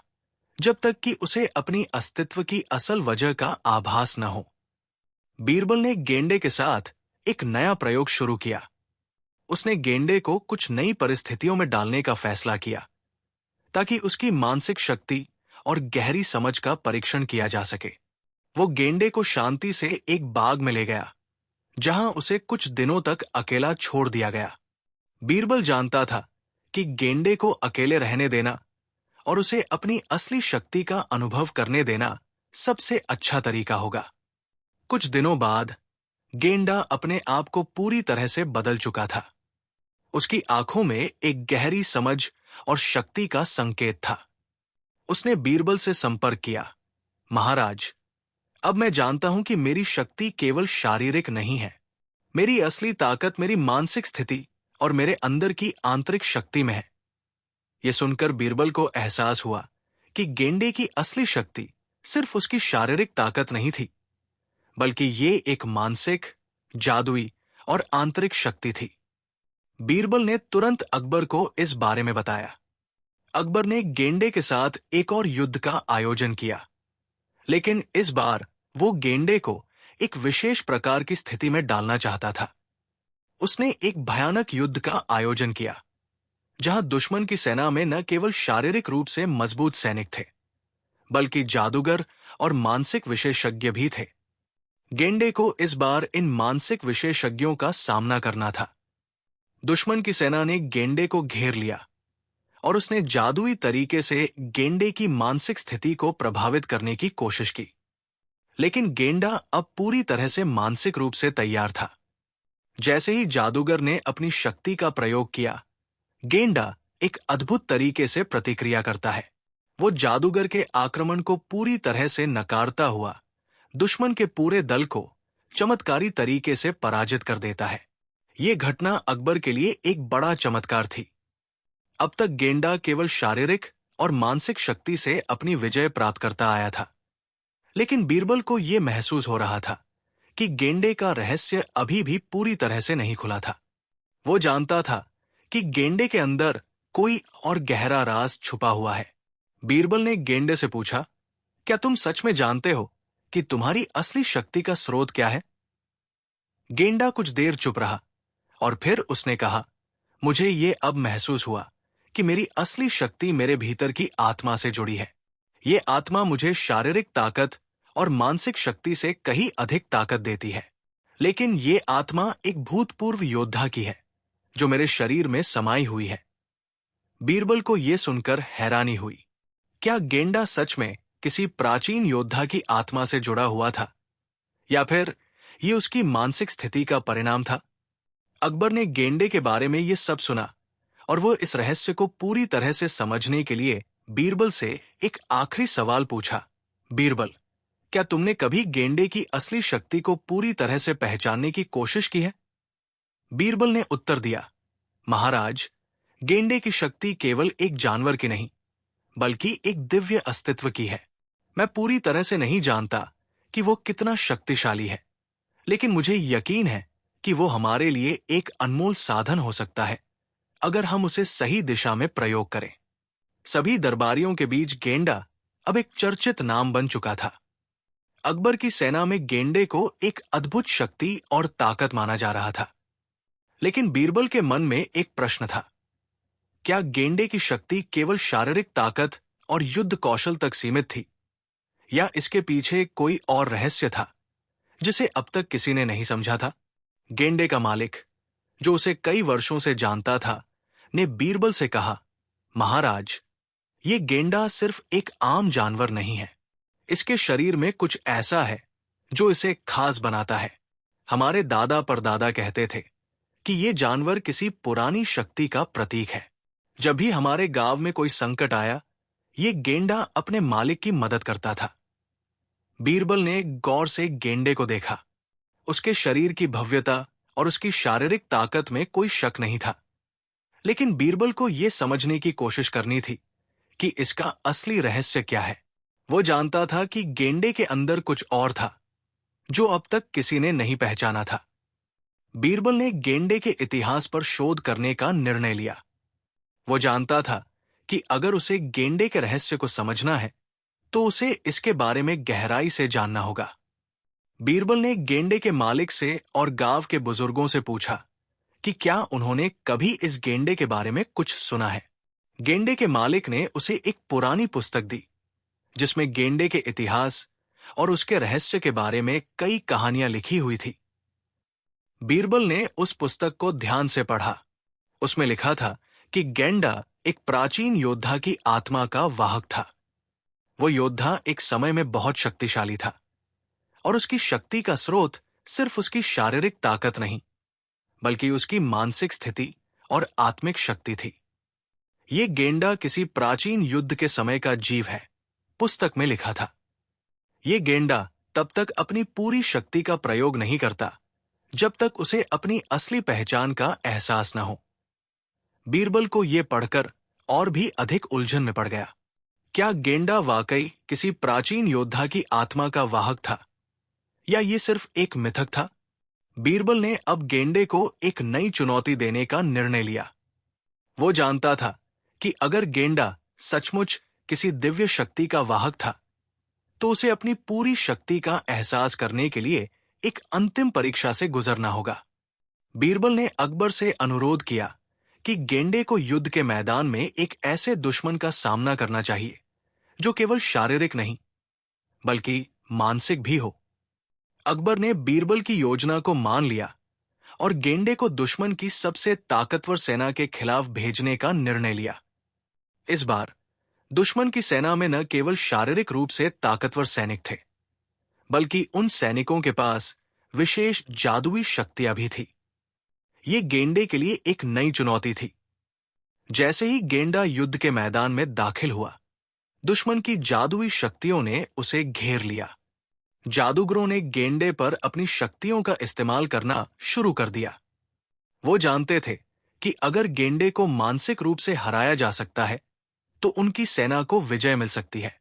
जब तक कि उसे अपनी अस्तित्व की असल वजह का आभास न हो। बीरबल ने गेंडे के साथ एक नया प्रयोग शुरू किया। उसने गेंडे को कुछ नई परिस्थितियों में डालने का फैसला किया ताकि उसकी मानसिक शक्ति और गहरी समझ का परीक्षण किया जा सके। वो गेंडे को शांति से एक बाग में ले गया जहां उसे कुछ दिनों तक अकेला छोड़ दिया गया। बीरबल जानता था कि गेंडे को अकेले रहने देना और उसे अपनी असली शक्ति का अनुभव करने देना सबसे अच्छा तरीका होगा। कुछ दिनों बाद गेंडा अपने आप को पूरी तरह से बदल चुका था। उसकी आंखों में एक गहरी समझ और शक्ति का संकेत था। उसने बीरबल से संपर्क किया। महाराज, अब मैं जानता हूं कि मेरी शक्ति केवल शारीरिक नहीं है। मेरी असली ताकत मेरी मानसिक स्थिति और मेरे अंदर की आंतरिक शक्ति में है। यह सुनकर बीरबल को एहसास हुआ कि गेंडे की असली शक्ति सिर्फ उसकी शारीरिक ताकत नहीं थी, बल्कि ये एक मानसिक, जादुई और आंतरिक शक्ति थी। बीरबल ने तुरंत अकबर को इस बारे में बताया। अकबर ने गेंडे के साथ एक और युद्ध का आयोजन किया, लेकिन इस बार वो गेंडे को एक विशेष प्रकार की स्थिति में डालना चाहता था। उसने एक भयानक युद्ध का आयोजन किया, जहां दुश्मन की सेना में न केवल शारीरिक रूप से मजबूत सैनिक थे, बल्कि जादूगर और मानसिक विशेषज्ञ भी थे। गेंडे को इस बार इन मानसिक विशेषज्ञों का सामना करना था। दुश्मन की सेना ने गेंडे को घेर लिया और उसने जादुई तरीके से गेंडे की मानसिक स्थिति को प्रभावित करने की कोशिश की। लेकिन गेंडा अब पूरी तरह से मानसिक रूप से तैयार था। जैसे ही जादूगर ने अपनी शक्ति का प्रयोग किया, गेंडा एक अद्भुत तरीके से प्रतिक्रिया करता है। वो जादूगर के आक्रमण को पूरी तरह से नकारता हुआ दुश्मन के पूरे दल को चमत्कारी तरीके से पराजित कर देता है। ये घटना अकबर के लिए एक बड़ा चमत्कार थी। अब तक गेंडा केवल शारीरिक और मानसिक शक्ति से अपनी विजय प्राप्त करता आया था, लेकिन बीरबल को यह महसूस हो रहा था कि गेंडे का रहस्य अभी भी पूरी तरह से नहीं खुला था। वो जानता था कि गेंडे के अंदर कोई और गहरा राज छुपा हुआ है। बीरबल ने गेंडे से पूछा, क्या तुम सच में जानते हो कि तुम्हारी असली शक्ति का स्रोत क्या है? गेंडा कुछ देर चुप रहा और फिर उसने कहा, मुझे ये अब महसूस हुआ कि मेरी असली शक्ति मेरे भीतर की आत्मा से जुड़ी है। ये आत्मा मुझे शारीरिक ताकत और मानसिक शक्ति से कहीं अधिक ताकत देती है, लेकिन ये आत्मा एक भूतपूर्व योद्धा की है जो मेरे शरीर में समाई हुई है। बीरबल को यह सुनकर हैरानी हुई। क्या गेंडा सच में किसी प्राचीन योद्धा की आत्मा से जुड़ा हुआ था, या फिर ये उसकी मानसिक स्थिति का परिणाम था? अकबर ने गेंडे के बारे में ये सब सुना और वो इस रहस्य को पूरी तरह से समझने के लिए बीरबल से एक आखिरी सवाल पूछा। बीरबल, क्या तुमने कभी गेंडे की असली शक्ति को पूरी तरह से पहचानने की कोशिश की है? बीरबल ने उत्तर दिया, महाराज, गेंडे की शक्ति केवल एक जानवर की नहीं, बल्कि एक दिव्य अस्तित्व की है। मैं पूरी तरह से नहीं जानता कि वो कितना शक्तिशाली है, लेकिन मुझे यकीन है कि वो हमारे लिए एक अनमोल साधन हो सकता है अगर हम उसे सही दिशा में प्रयोग करें। सभी दरबारियों के बीच गेंडा अब एक चर्चित नाम बन चुका था। अकबर की सेना में गेंडे को एक अद्भुत शक्ति और ताकत माना जा रहा था, लेकिन बीरबल के मन में एक प्रश्न था। क्या गेंडे की शक्ति केवल शारीरिक ताकत और युद्ध कौशल तक सीमित थी, या इसके पीछे कोई और रहस्य था जिसे अब तक किसी ने नहीं समझा था? गेंडे का मालिक, जो उसे कई वर्षों से जानता था, ने बीरबल से कहा, महाराज, ये गेंडा सिर्फ एक आम जानवर नहीं है। इसके शरीर में कुछ ऐसा है जो इसे खास बनाता है। हमारे दादा परदादा कहते थे कि ये जानवर किसी पुरानी शक्ति का प्रतीक है। जब भी हमारे गांव में कोई संकट आया, ये गेंडा अपने मालिक की मदद करता था। बीरबल ने गौर से गेंडे को देखा। उसके शरीर की भव्यता और उसकी शारीरिक ताकत में कोई शक नहीं था, लेकिन बीरबल को यह समझने की कोशिश करनी थी कि इसका असली रहस्य क्या है। वो जानता था कि गेंडे के अंदर कुछ और था जो अब तक किसी ने नहीं पहचाना था। बीरबल ने गेंडे के इतिहास पर शोध करने का निर्णय लिया। वो जानता था कि अगर उसे गेंडे के रहस्य को समझना है तो उसे इसके बारे में गहराई से जानना होगा। बीरबल ने गेंडे के मालिक से और गांव के बुजुर्गों से पूछा कि क्या उन्होंने कभी इस गेंडे के बारे में कुछ सुना है। गेंडे के मालिक ने उसे एक पुरानी पुस्तक दी जिसमें गेंडे के इतिहास और उसके रहस्य के बारे में कई कहानियां लिखी हुई थी। बीरबल ने उस पुस्तक को ध्यान से पढ़ा। उसमें लिखा था कि गेंडा एक प्राचीन योद्धा की आत्मा का वाहक था। वो योद्धा एक समय में बहुत शक्तिशाली था, और उसकी शक्ति का स्रोत सिर्फ उसकी शारीरिक ताकत नहीं, बल्कि उसकी मानसिक स्थिति और आत्मिक शक्ति थी। ये गेंडा किसी प्राचीन युद्ध के समय का जीव है, पुस्तक में लिखा था। ये गेंडा तब तक अपनी पूरी शक्ति का प्रयोग नहीं करता जब तक उसे अपनी असली पहचान का एहसास न हो। बीरबल को यह पढ़कर और भी अधिक उलझन में पड़ गया। क्या गेंडा वाकई किसी प्राचीन योद्धा की आत्मा का वाहक था, या ये सिर्फ एक मिथक था? बीरबल ने अब गेंडे को एक नई चुनौती देने का निर्णय लिया। वो जानता था कि अगर गेंडा सचमुच किसी दिव्य शक्ति का वाहक था, तो उसे अपनी पूरी शक्ति का एहसास करने के लिए एक अंतिम परीक्षा से गुजरना होगा। बीरबल ने अकबर से अनुरोध किया कि गेंडे को युद्ध के मैदान में एक ऐसे दुश्मन का सामना करना चाहिए जो केवल शारीरिक नहीं, बल्कि मानसिक भी हो। अकबर ने बीरबल की योजना को मान लिया और गेंडे को दुश्मन की सबसे ताकतवर सेना के खिलाफ भेजने का निर्णय लिया। इस बार दुश्मन की सेना में न केवल शारीरिक रूप से ताकतवर सैनिक थे, बल्कि उन सैनिकों के पास विशेष जादुई शक्तियां भी थी। ये गेंडे के लिए एक नई चुनौती थी। जैसे ही गेंडा युद्ध के मैदान में दाखिल हुआ, दुश्मन की जादुई शक्तियों ने उसे घेर लिया। जादूगरों ने गेंडे पर अपनी शक्तियों का इस्तेमाल करना शुरू कर दिया। वो जानते थे कि अगर गेंडे को मानसिक रूप से हराया जा सकता है, तो उनकी सेना को विजय मिल सकती है।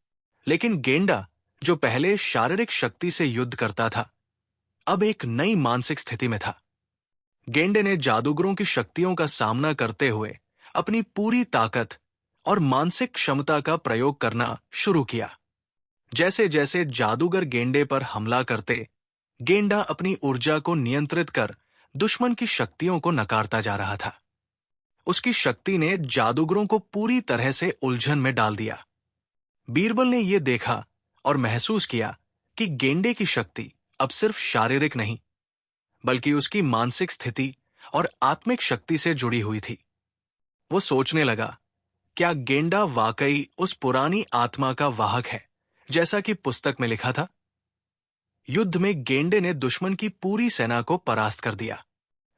लेकिन गेंडा, जो पहले शारीरिक शक्ति से युद्ध करता था, अब एक नई मानसिक स्थिति में था। गेंडे ने जादूगरों की शक्तियों का सामना करते हुए अपनी पूरी ताकत और मानसिक क्षमता का प्रयोग करना शुरू किया। जैसे जैसे जादूगर गेंडे पर हमला करते, गेंडा अपनी ऊर्जा को नियंत्रित कर दुश्मन की शक्तियों को नकारता जा रहा था। उसकी शक्ति ने जादूगरों को पूरी तरह से उलझन में डाल दिया। बीरबल ने यह देखा और महसूस किया कि गेंडे की शक्ति अब सिर्फ शारीरिक नहीं, बल्कि उसकी मानसिक स्थिति और आत्मिक शक्ति से जुड़ी हुई थी। वो सोचने लगा, क्या गेंडा वाकई उस पुरानी आत्मा का वाहक है, जैसा कि पुस्तक में लिखा था? युद्ध में गेंडे ने दुश्मन की पूरी सेना को परास्त कर दिया।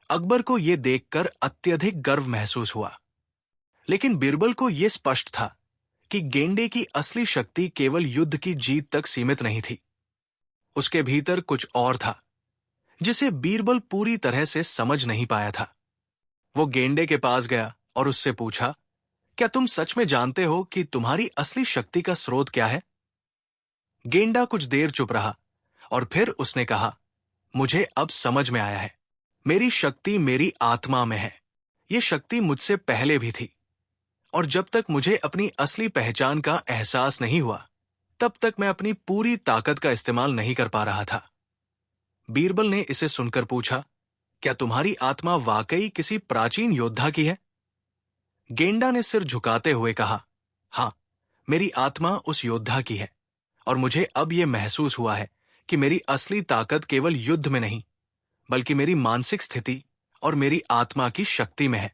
अकबर को यह देखकर अत्यधिक गर्व महसूस हुआ। लेकिन बीरबल को यह स्पष्ट था कि गेंडे की असली शक्ति केवल युद्ध की जीत तक सीमित नहीं थी। उसके भीतर कुछ और था, जिसे बीरबल पूरी तरह से समझ नहीं पाया था। वो गेंडे के पास गया और उससे पूछा, क्या तुम सच में जानते हो कि तुम्हारी असली शक्ति का स्रोत क्या है? गेंडा कुछ देर चुप रहा और फिर उसने कहा, मुझे अब समझ में आया है। मेरी शक्ति मेरी आत्मा में है। ये शक्ति मुझसे पहले भी थी, और जब तक मुझे अपनी असली पहचान का एहसास नहीं हुआ, तब तक मैं अपनी पूरी ताकत का इस्तेमाल नहीं कर पा रहा था। बीरबल ने इसे सुनकर पूछा, क्या तुम्हारी आत्मा वाकई किसी प्राचीन योद्धा की है? गेंडा ने सिर झुकाते हुए कहा, हाँ, मेरी आत्मा उस योद्धा की है, और मुझे अब यह महसूस हुआ है कि मेरी असली ताकत केवल युद्ध में नहीं, बल्कि मेरी मानसिक स्थिति और मेरी आत्मा की शक्ति में है।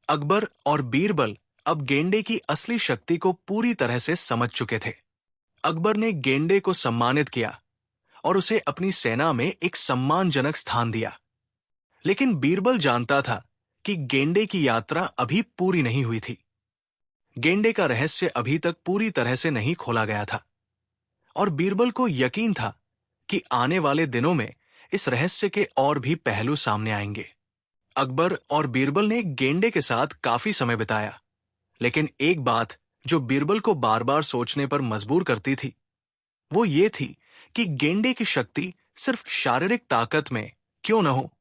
अकबर और बीरबल अब गेंडे की असली शक्ति को पूरी तरह से समझ चुके थे। अकबर ने गेंडे को सम्मानित किया और उसे अपनी सेना में एक सम्मानजनक स्थान दिया। लेकिन बीरबल जानता था कि गेंडे की यात्रा अभी पूरी नहीं हुई थी। गेंडे का रहस्य अभी तक पूरी तरह से नहीं खोला गया था, और बीरबल को यकीन था कि आने वाले दिनों में इस रहस्य के और भी पहलू सामने आएंगे। अकबर और बीरबल ने गेंडे के साथ काफी समय बिताया, लेकिन एक बात जो बीरबल को बार बार सोचने पर मजबूर करती थी, वो ये थी कि गेंडे की शक्ति सिर्फ शारीरिक ताकत में क्यों न हो,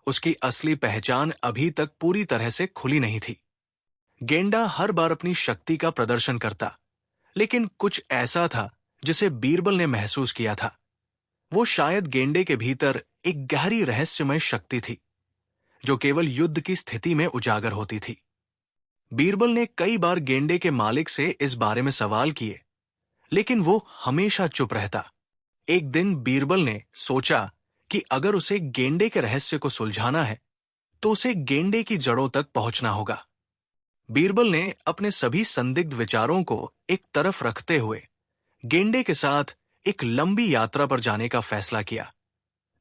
उसकी असली पहचान अभी तक पूरी तरह से खुली नहीं थी। गेंडा हर बार अपनी शक्ति का प्रदर्शन करता, लेकिन कुछ ऐसा था जिसे बीरबल ने महसूस किया था। वो शायद गेंडे के भीतर एक गहरी रहस्यमय शक्ति थी, जो केवल युद्ध की स्थिति में उजागर होती थी। बीरबल ने कई बार गेंडे के मालिक से इस बारे में सवाल किए, लेकिन वो हमेशा चुप रहता। एक दिन बीरबल ने सोचा कि अगर उसे गेंडे के रहस्य को सुलझाना है तो उसे गेंडे की जड़ों तक पहुंचना होगा। बीरबल ने अपने सभी संदिग्ध विचारों को एक तरफ रखते हुए गेंडे के साथ एक लंबी यात्रा पर जाने का फैसला किया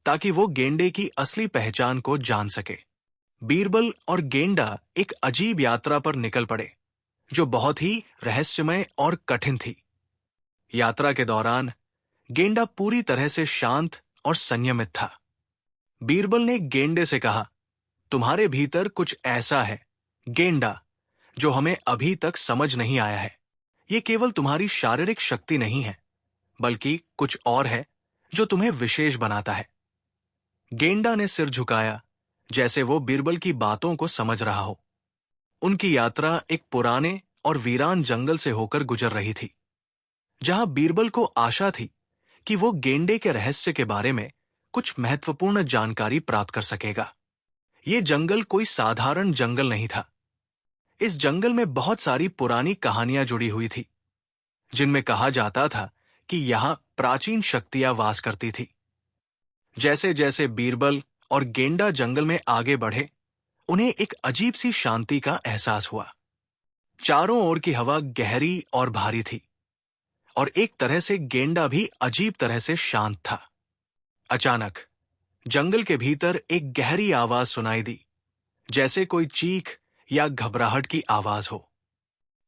ताकि वो गेंडे की असली पहचान को जान सके। बीरबल और गेंडा एक अजीब यात्रा पर निकल पड़े जो बहुत ही रहस्यमय और कठिन थी। यात्रा के दौरान गेंडा पूरी तरह से शांत और संयमित था। बीरबल ने गेंडे से कहा, तुम्हारे भीतर कुछ ऐसा है गेंडा जो हमें अभी तक समझ नहीं आया है। ये केवल तुम्हारी शारीरिक शक्ति नहीं है बल्कि कुछ और है जो तुम्हें विशेष बनाता है। गेंडा ने सिर झुकाया जैसे वो बीरबल की बातों को समझ रहा हो। उनकी यात्रा एक पुराने और वीरान जंगल से होकर गुजर रही थी जहां बीरबल को आशा थी कि वो गेंडे के रहस्य के बारे में कुछ महत्वपूर्ण जानकारी प्राप्त कर सकेगा। ये जंगल कोई साधारण जंगल नहीं था। इस जंगल में बहुत सारी पुरानी कहानियां जुड़ी हुई थी जिनमें कहा जाता था कि यहां प्राचीन शक्तियां वास करती थी। जैसे जैसे बीरबल और गेंडा जंगल में आगे बढ़े उन्हें एक अजीब सी शांति का एहसास हुआ। चारों ओर की हवा गहरी और भारी थी और एक तरह से गेंडा भी अजीब तरह से शांत था। अचानक जंगल के भीतर एक गहरी आवाज सुनाई दी जैसे कोई चीख या घबराहट की आवाज हो।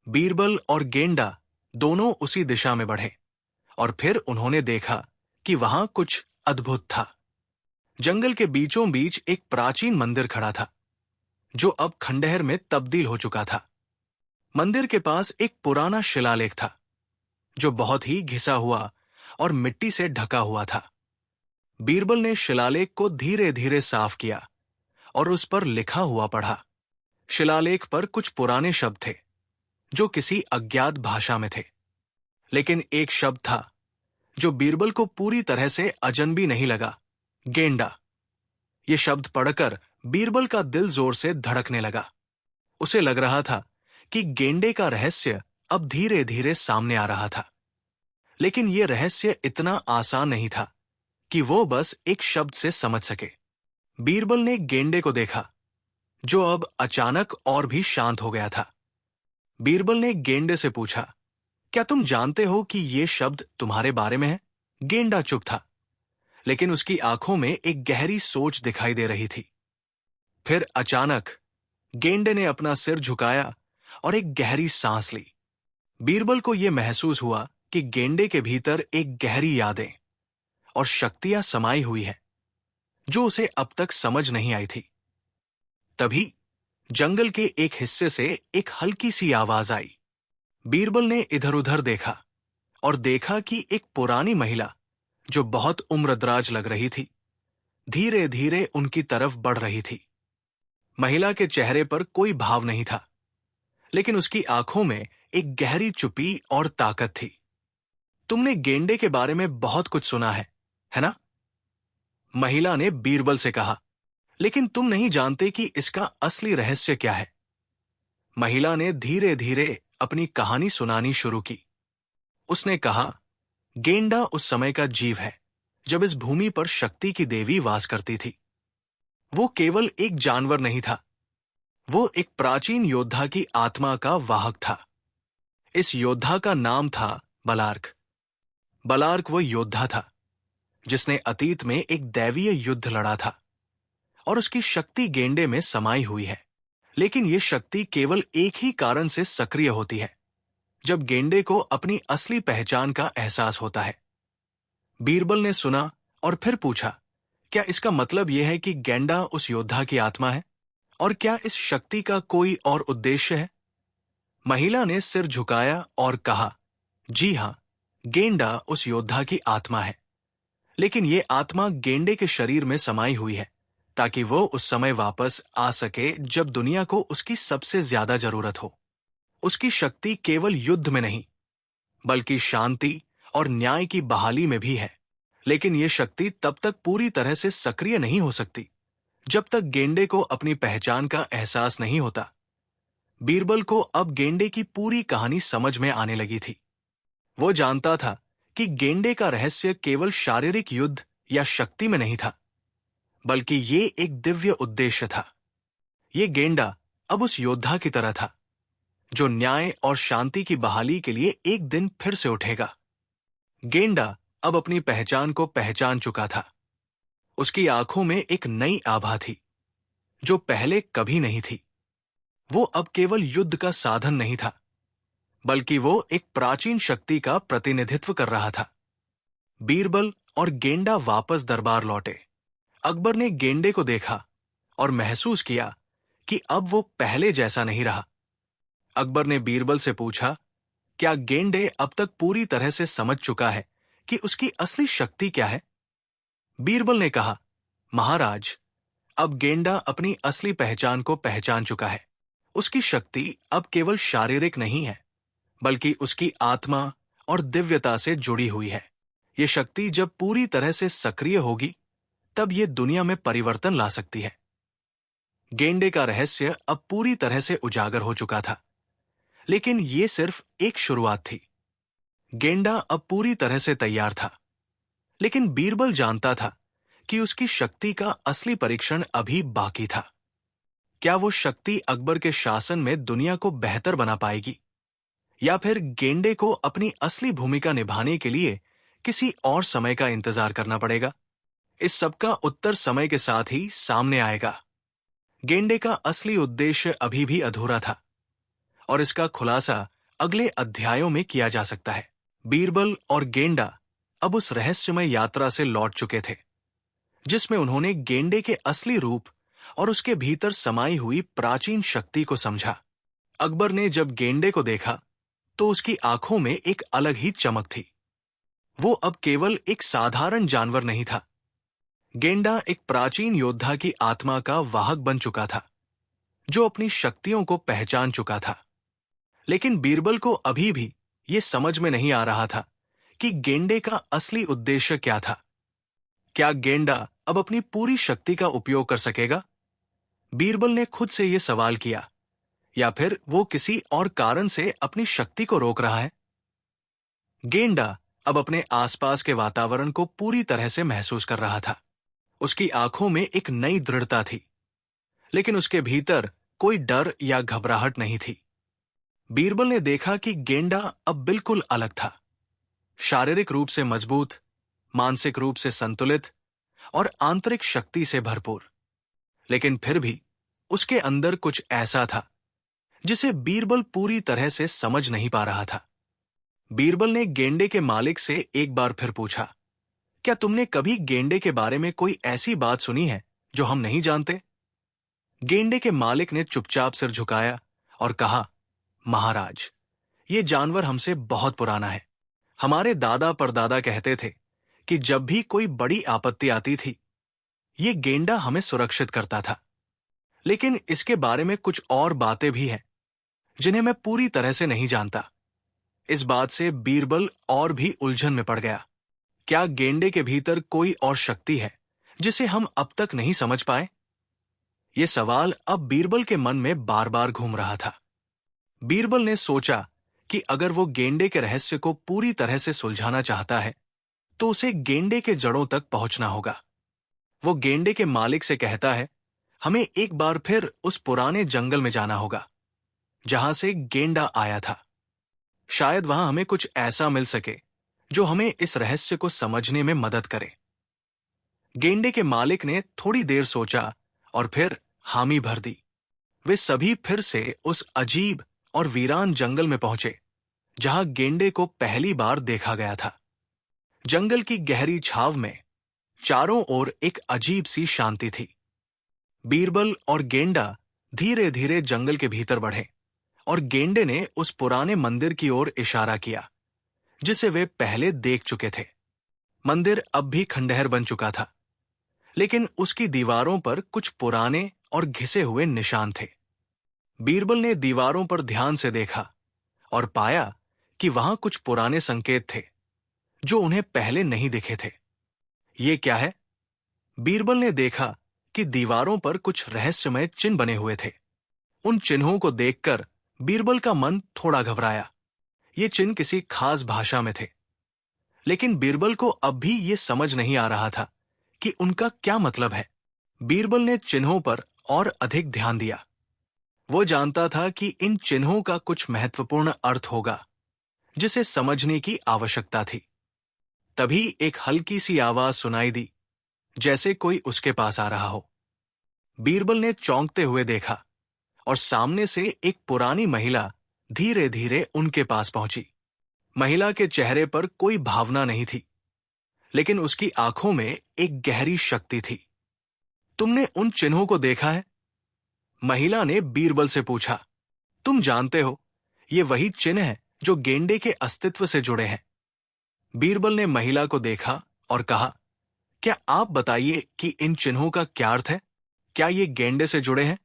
बीरबल और गेंडा दोनों उसी दिशा में बढ़े और फिर उन्होंने देखा कि वहां कुछ अद्भुत था। जंगल के बीचों बीच एक प्राचीन मंदिर खड़ा था जो अब खंडहर में तब्दील हो चुका था। मंदिर के पास एक पुराना शिलालेख था जो बहुत ही घिसा हुआ और मिट्टी से ढका हुआ था। बीरबल ने शिलालेख को धीरे धीरे साफ किया और उस पर लिखा हुआ पढ़ा। शिलालेख पर कुछ पुराने शब्द थे जो किसी अज्ञात भाषा में थे, लेकिन एक शब्द था जो बीरबल को पूरी तरह से अजनबी नहीं लगा, गेंडा। ये शब्द पढ़कर बीरबल का दिल जोर से धड़कने लगा। उसे लग रहा था कि गेंडे का रहस्य अब धीरे धीरे सामने आ रहा था, लेकिन यह रहस्य इतना आसान नहीं था कि वो बस एक शब्द से समझ सके। बीरबल ने गेंडे को देखा जो अब अचानक और भी शांत हो गया था। बीरबल ने गेंडे से पूछा, क्या तुम जानते हो कि ये शब्द तुम्हारे बारे में है? गेंडा चुप था, लेकिन उसकी आंखों में एक गहरी सोच दिखाई दे रही थी। फिर अचानक गेंडे ने अपना सिर झुकाया और एक गहरी सांस ली। बीरबल को यह महसूस हुआ कि गेंडे के भीतर एक गहरी यादें और शक्तियां समाई हुई है जो उसे अब तक समझ नहीं आई थी। तभी जंगल के एक हिस्से से एक हल्की सी आवाज आई। बीरबल ने इधर उधर देखा और देखा कि एक पुरानी महिला जो बहुत उम्रदराज लग रही थी धीरे धीरे उनकी तरफ बढ़ रही थी। महिला के चेहरे पर कोई भाव नहीं था, लेकिन उसकी आंखों में एक गहरी चुप्पी और ताकत थी। तुमने गेंडे के बारे में बहुत कुछ सुना है ना? महिला ने बीरबल से कहा, लेकिन तुम नहीं जानते कि इसका असली रहस्य क्या है। महिला ने धीरे धीरे अपनी कहानी सुनानी शुरू की। उसने कहा, गेंडा उस समय का जीव है जब इस भूमि पर शक्ति की देवी वास करती थी। वो केवल एक जानवर नहीं था, वो एक प्राचीन योद्धा की आत्मा का वाहक था। इस योद्धा का नाम था बलार्क। बलार्क वो योद्धा था जिसने अतीत में एक दैवीय युद्ध लड़ा था और उसकी शक्ति गेंडे में समाई हुई है। लेकिन यह शक्ति केवल एक ही कारण से सक्रिय होती है, जब गेंडे को अपनी असली पहचान का एहसास होता है। बीरबल ने सुना और फिर पूछा, क्या इसका मतलब यह है कि गेंडा उस योद्धा की आत्मा है? और क्या इस शक्ति का कोई और उद्देश्य है? महिला ने सिर झुकाया और कहा, जी हां, गेंडा उस योद्धा की आत्मा है, लेकिन यह आत्मा गेंडे के शरीर में समाई हुई है ताकि वो उस समय वापस आ सके जब दुनिया को उसकी सबसे ज्यादा जरूरत हो। उसकी शक्ति केवल युद्ध में नहीं बल्कि शांति और न्याय की बहाली में भी है, लेकिन यह शक्ति तब तक पूरी तरह से सक्रिय नहीं हो सकती जब तक गेंडे को अपनी पहचान का एहसास नहीं होता। बीरबल को अब गेंडे की पूरी कहानी समझ में आने लगी थी। वो जानता था कि गेंडे का रहस्य केवल शारीरिक युद्ध या शक्ति में नहीं था, बल्कि ये एक दिव्य उद्देश्य था। ये गेंडा अब उस योद्धा की तरह था जो न्याय और शांति की बहाली के लिए एक दिन फिर से उठेगा। गेंडा अब अपनी पहचान को पहचान चुका था। उसकी आंखों में एक नई आभा थी जो पहले कभी नहीं थी। वो अब केवल युद्ध का साधन नहीं था, बल्कि वो एक प्राचीन शक्ति का प्रतिनिधित्व कर रहा था। बीरबल और गेंडा वापस दरबार लौटे। अकबर ने गेंडे को देखा और महसूस किया कि अब वो पहले जैसा नहीं रहा। अकबर ने बीरबल से पूछा, क्या गेंडे अब तक पूरी तरह से समझ चुका है कि उसकी असली शक्ति क्या है? बीरबल ने कहा, महाराज, अब गेंडा अपनी असली पहचान को पहचान चुका है। उसकी शक्ति अब केवल शारीरिक नहीं है, बल्कि उसकी आत्मा और दिव्यता से जुड़ी हुई है। ये शक्ति जब पूरी तरह से सक्रिय होगी, तब ये दुनिया में परिवर्तन ला सकती है। गेंडे का रहस्य अब पूरी तरह से उजागर हो चुका था, लेकिन ये सिर्फ एक शुरुआत थी। गेंडा अब पूरी तरह से तैयार था, लेकिन बीरबल जानता था कि उसकी शक्ति का असली परीक्षण अभी बाकी था। क्या वो शक्ति अकबर के शासन में दुनिया को बेहतर बना पाएगी, या फिर गेंडे को अपनी असली भूमिका निभाने के लिए किसी और समय का इंतजार करना पड़ेगा? इस सबका उत्तर समय के साथ ही सामने आएगा। गेंडे का असली उद्देश्य अभी भी अधूरा था, और इसका खुलासा अगले अध्यायों में किया जा सकता है। बीरबल और गेंडा अब उस रहस्यमय यात्रा से लौट चुके थे, जिसमें उन्होंने गेंडे के असली रूप और उसके भीतर समाई हुई प्राचीन शक्ति को समझा। अकबर ने जब गेंडे को देखा, तो उसकी आंखों में एक अलग ही चमक थी। वो अब केवल एक साधारण जानवर नहीं था। गेंडा एक प्राचीन योद्धा की आत्मा का वाहक बन चुका था, जो अपनी शक्तियों को पहचान चुका था। लेकिन बीरबल को अभी भी ये समझ में नहीं आ रहा था कि गेंडे का असली उद्देश्य क्या था। क्या गेंडा अब अपनी पूरी शक्ति का उपयोग कर सकेगा? बीरबल ने खुद से यह सवाल किया, या फिर वो किसी और कारण से अपनी शक्ति को रोक रहा है? गेंडा अब अपने आसपास के वातावरण को पूरी तरह से महसूस कर रहा था। उसकी आंखों में एक नई दृढ़ता थी, लेकिन उसके भीतर कोई डर या घबराहट नहीं थी। बीरबल ने देखा कि गेंडा अब बिल्कुल अलग था। शारीरिक रूप से मजबूत, मानसिक रूप से संतुलित और आंतरिक शक्ति से भरपूर। लेकिन फिर भी उसके अंदर कुछ ऐसा था जिसे बीरबल पूरी तरह से समझ नहीं पा रहा था। बीरबल ने गेंडे के मालिक से एक बार फिर पूछा, क्या तुमने कभी गेंडे के बारे में कोई ऐसी बात सुनी है जो हम नहीं जानते? गेंडे के मालिक ने चुपचाप सिर झुकाया और कहा, महाराज, ये जानवर हमसे बहुत पुराना है। हमारे दादा परदादा कहते थे कि जब भी कोई बड़ी आपत्ति आती थी, ये गेंडा हमें सुरक्षित करता था। लेकिन इसके बारे में कुछ और बातें भी हैं जिन्हें मैं पूरी तरह से नहीं जानता। इस बात से बीरबल और भी उलझन में पड़ गया। क्या गेंडे के भीतर कोई और शक्ति है जिसे हम अब तक नहीं समझ पाए? यह सवाल अब बीरबल के मन में बार बार घूम रहा था। बीरबल ने सोचा कि अगर वो गेंडे के रहस्य को पूरी तरह से सुलझाना चाहता है, तो उसे गेंडे के जड़ों तक पहुंचना होगा। वो गेंडे के मालिक से कहता है, हमें एक बार फिर उस पुराने जंगल में जाना होगा जहां से गेंडा आया था। शायद वहां हमें कुछ ऐसा मिल सके जो हमें इस रहस्य को समझने में मदद करे। गेंडे के मालिक ने थोड़ी देर सोचा और फिर हामी भर दी। वे सभी फिर से उस अजीब और वीरान जंगल में पहुंचे जहां गेंडे को पहली बार देखा गया था। जंगल की गहरी छाव में चारों ओर एक अजीब सी शांति थी। बीरबल और गेंडा धीरे धीरे जंगल के भीतर बढ़े और गेंडे ने उस पुराने मंदिर की ओर इशारा किया जिसे वे पहले देख चुके थे। मंदिर अब भी खंडहर बन चुका था, लेकिन उसकी दीवारों पर कुछ पुराने और घिसे हुए निशान थे। बीरबल ने दीवारों पर ध्यान से देखा और पाया कि वहां कुछ पुराने संकेत थे जो उन्हें पहले नहीं दिखे थे। ये क्या है? बीरबल ने देखा कि दीवारों पर कुछ रहस्यमय चिन्ह बने हुए थे। उन चिन्हों को देखकर बीरबल का मन थोड़ा घबराया। ये चिन्ह किसी खास भाषा में थे, लेकिन बीरबल को अब भी ये समझ नहीं आ रहा था कि उनका क्या मतलब है। बीरबल ने चिन्हों पर और अधिक ध्यान दिया। वो जानता था कि इन चिन्हों का कुछ महत्वपूर्ण अर्थ होगा जिसे समझने की आवश्यकता थी। तभी एक हल्की सी आवाज सुनाई दी, जैसे कोई उसके पास आ रहा हो। बीरबल ने चौंकते हुए देखा और सामने से एक पुरानी महिला धीरे धीरे उनके पास पहुंची। महिला के चेहरे पर कोई भावना नहीं थी, लेकिन उसकी आंखों में एक गहरी शक्ति थी। तुमने उन चिन्हों को देखा है? महिला ने बीरबल से पूछा। तुम जानते हो, ये वही चिन्ह हैं जो गेंडे के अस्तित्व से जुड़े हैं। बीरबल ने महिला को देखा और कहा, क्या आप बताइए कि इन चिन्हों का क्या अर्थ है? क्या ये गेंडे से जुड़े हैं?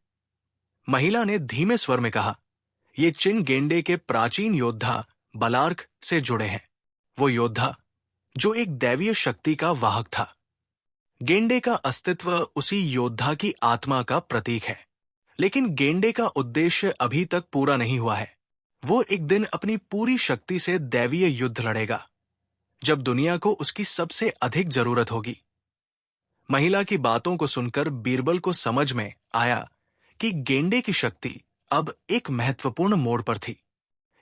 महिला ने धीमे स्वर में कहा, ये चिन्ह गेंडे के प्राचीन योद्धा बलार्क से जुड़े हैं। वो योद्धा जो एक दैवीय शक्ति का वाहक था। गेंडे का अस्तित्व उसी योद्धा की आत्मा का प्रतीक है। लेकिन गेंडे का उद्देश्य अभी तक पूरा नहीं हुआ है। वो एक दिन अपनी पूरी शक्ति से दैवीय युद्ध लड़ेगा, जब दुनिया को उसकी सबसे अधिक जरूरत होगी। महिला की बातों को सुनकर बीरबल को समझ में आया कि गेंडे की शक्ति अब एक महत्वपूर्ण मोड़ पर थी।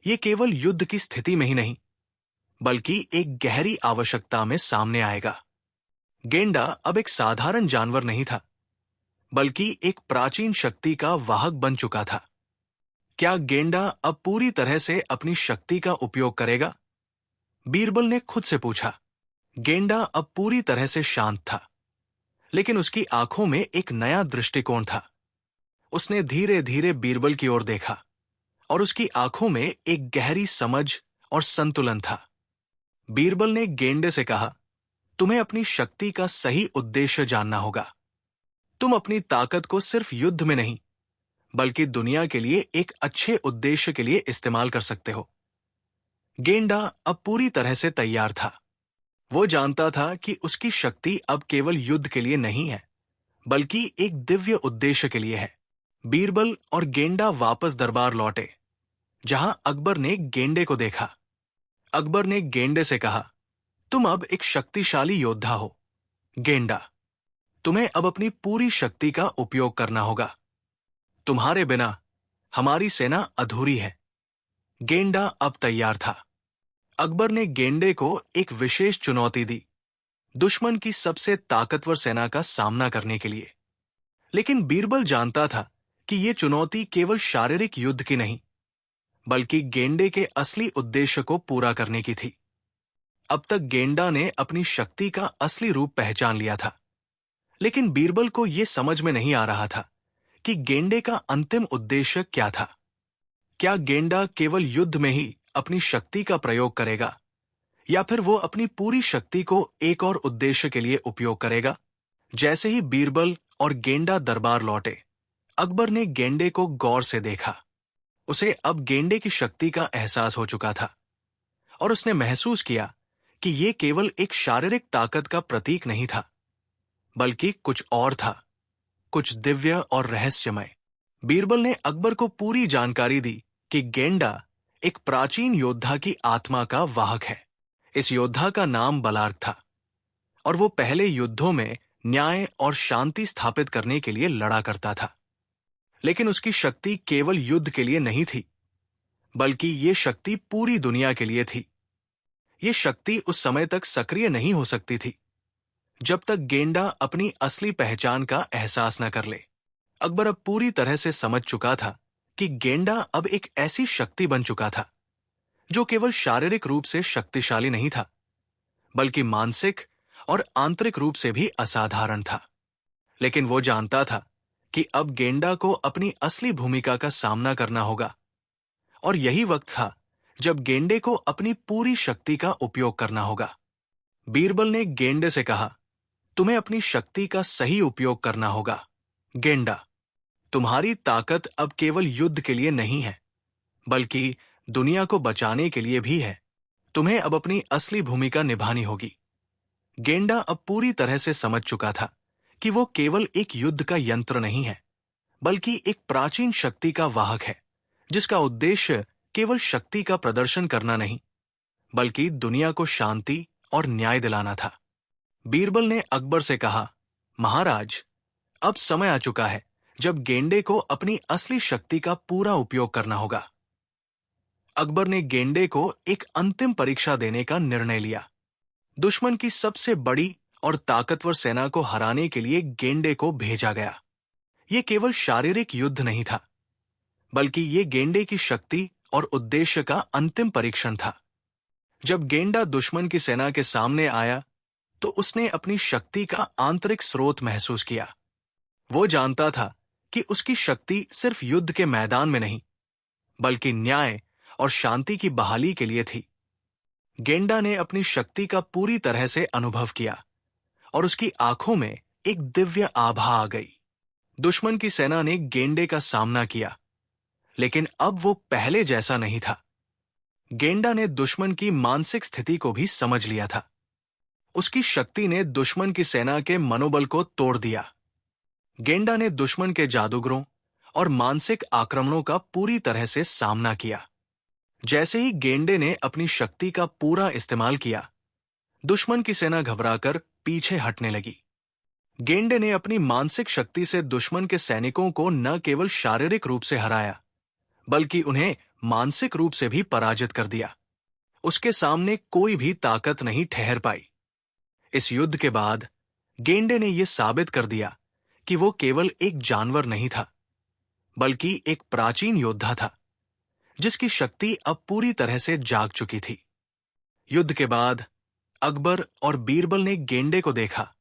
ये केवल युद्ध की स्थिति में ही नहीं, बल्कि एक गहरी आवश्यकता में सामने आएगा। गेंडा अब एक साधारण जानवर नहीं था, बल्कि एक प्राचीन शक्ति का वाहक बन चुका था। क्या गेंडा अब पूरी तरह से अपनी शक्ति का उपयोग करेगा? बीरबल ने खुद से पूछा। गेंडा अब पूरी तरह से शांत था, लेकिन उसकी आंखों में एक नया दृष्टिकोण था। उसने धीरे धीरे बीरबल की ओर देखा और उसकी आंखों में एक गहरी समझ और संतुलन था। बीरबल ने गेंडे से कहा, तुम्हें अपनी शक्ति का सही उद्देश्य जानना होगा। तुम अपनी ताकत को सिर्फ युद्ध में नहीं, बल्कि दुनिया के लिए एक अच्छे उद्देश्य के लिए इस्तेमाल कर सकते हो। गेंडा अब पूरी तरह से तैयार था। वो जानता था कि उसकी शक्ति अब केवल युद्ध के लिए नहीं है, बल्कि एक दिव्य उद्देश्य के लिए है। बीरबल और गेंडा वापस दरबार लौटे, जहां अकबर ने गेंडे को देखा। अकबर ने गेंडे से कहा, तुम अब एक शक्तिशाली योद्धा हो। गेंडा, तुम्हें अब अपनी पूरी शक्ति का उपयोग करना होगा। तुम्हारे बिना हमारी सेना अधूरी है। गेंडा अब तैयार था। अकबर ने गेंडे को एक विशेष चुनौती दी, दुश्मन की सबसे ताकतवर सेना का सामना करने के लिए। लेकिन बीरबल जानता था कि यह चुनौती केवल शारीरिक युद्ध की नहीं, बल्कि गेंडे के असली उद्देश्य को पूरा करने की थी। अब तक गेंडा ने अपनी शक्ति का असली रूप पहचान लिया था, लेकिन बीरबल को यह समझ में नहीं आ रहा था कि गेंडे का अंतिम उद्देश्य क्या था। क्या गेंडा केवल युद्ध में ही अपनी शक्ति का प्रयोग करेगा, या फिर वो अपनी पूरी शक्ति को एक और उद्देश्य के लिए उपयोग करेगा? जैसे ही बीरबल और गेंडा दरबार लौटे, अकबर ने गेंडे को गौर से देखा। उसे अब गेंडे की शक्ति का एहसास हो चुका था और उसने महसूस किया कि यह केवल एक शारीरिक ताकत का प्रतीक नहीं था, बल्कि कुछ और था, कुछ दिव्य और रहस्यमय। बीरबल ने अकबर को पूरी जानकारी दी कि गेंडा एक प्राचीन योद्धा की आत्मा का वाहक है। इस योद्धा का नाम बलार्क था और वो पहले युद्धों में न्याय और शांति स्थापित करने के लिए लड़ा करता था। लेकिन उसकी शक्ति केवल युद्ध के लिए नहीं थी, बल्कि ये शक्ति पूरी दुनिया के लिए थी। ये शक्ति उस समय तक सक्रिय नहीं हो सकती थी जब तक गेंडा अपनी असली पहचान का एहसास न कर ले। अकबर अब पूरी तरह से समझ चुका था कि गेंडा अब एक ऐसी शक्ति बन चुका था जो केवल शारीरिक रूप से शक्तिशाली नहीं था, बल्कि मानसिक और आंतरिक रूप से भी असाधारण था। लेकिन वो जानता था कि अब गेंडा को अपनी असली भूमिका का सामना करना होगा, और यही वक्त था जब गेंडे को अपनी पूरी शक्ति का उपयोग करना होगा। बीरबल ने गेंडे से कहा, तुम्हें अपनी शक्ति का सही उपयोग करना होगा। गेंडा, तुम्हारी ताकत अब केवल युद्ध के लिए नहीं है, बल्कि दुनिया को बचाने के लिए भी है। तुम्हें अब अपनी असली भूमिका निभानी होगी। गेंडा अब पूरी तरह से समझ चुका था कि वो केवल एक युद्ध का यंत्र नहीं है, बल्कि एक प्राचीन शक्ति का वाहक है, जिसका उद्देश्य केवल शक्ति का प्रदर्शन करना नहीं, बल्कि दुनिया को शांति और न्याय दिलाना था। बीरबल ने अकबर से कहा, महाराज, अब समय आ चुका है जब गेंडे को अपनी असली शक्ति का पूरा उपयोग करना होगा। अकबर ने गेंडे को एक अंतिम परीक्षा देने का निर्णय लिया। दुश्मन की सबसे बड़ी और ताकतवर सेना को हराने के लिए गेंडे को भेजा गया। यह केवल शारीरिक युद्ध नहीं था, बल्कि यह गेंडे की शक्ति और उद्देश्य का अंतिम परीक्षण था। जब गेंडा दुश्मन की सेना के सामने आया, तो उसने अपनी शक्ति का आंतरिक स्रोत महसूस किया। वो जानता था कि उसकी शक्ति सिर्फ युद्ध के मैदान में नहीं, बल्कि न्याय और शांति की बहाली के लिए थी। गेंडा ने अपनी शक्ति का पूरी तरह से अनुभव किया और उसकी आंखों में एक दिव्य आभा आ गई। दुश्मन की सेना ने गेंडे का सामना किया, लेकिन अब वो पहले जैसा नहीं था। गेंडा ने दुश्मन की मानसिक स्थिति को भी समझ लिया था। उसकी शक्ति ने दुश्मन की सेना के मनोबल को तोड़ दिया। गेंडा ने दुश्मन के जादूगरों और मानसिक आक्रमणों का पूरी तरह से सामना किया। जैसे ही गेंडे ने अपनी शक्ति का पूरा इस्तेमाल किया, दुश्मन की सेना घबराकर पीछे हटने लगी। गेंडे ने अपनी मानसिक शक्ति से दुश्मन के सैनिकों को न केवल शारीरिक रूप से हराया, बल्कि उन्हें मानसिक रूप से भी पराजित कर दिया। उसके सामने कोई भी ताकत नहीं ठहर पाई। इस युद्ध के बाद गेंडे ने यह साबित कर दिया कि वो केवल एक जानवर नहीं था, बल्कि एक प्राचीन योद्धा था, जिसकी शक्ति अब पूरी तरह से जाग चुकी थी। युद्ध के बाद अकबर और बीरबल ने गेंडे को देखा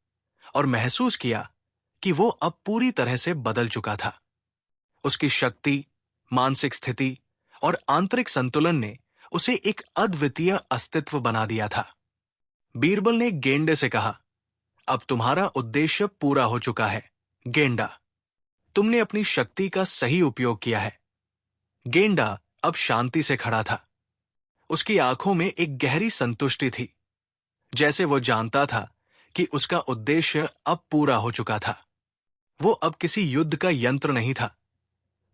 और महसूस किया कि वो अब पूरी तरह से बदल चुका था। उसकी शक्ति, मानसिक स्थिति और आंतरिक संतुलन ने उसे एक अद्वितीय अस्तित्व बना दिया था। बीरबल ने गेंडे से कहा, अब तुम्हारा उद्देश्य पूरा हो चुका है गेंडा। तुमने अपनी शक्ति का सही उपयोग किया है। गेंडा अब शांति से खड़ा था। उसकी आंखों में एक गहरी संतुष्टि थी, जैसे वो जानता था कि उसका उद्देश्य अब पूरा हो चुका था। वो अब किसी युद्ध का यंत्र नहीं था,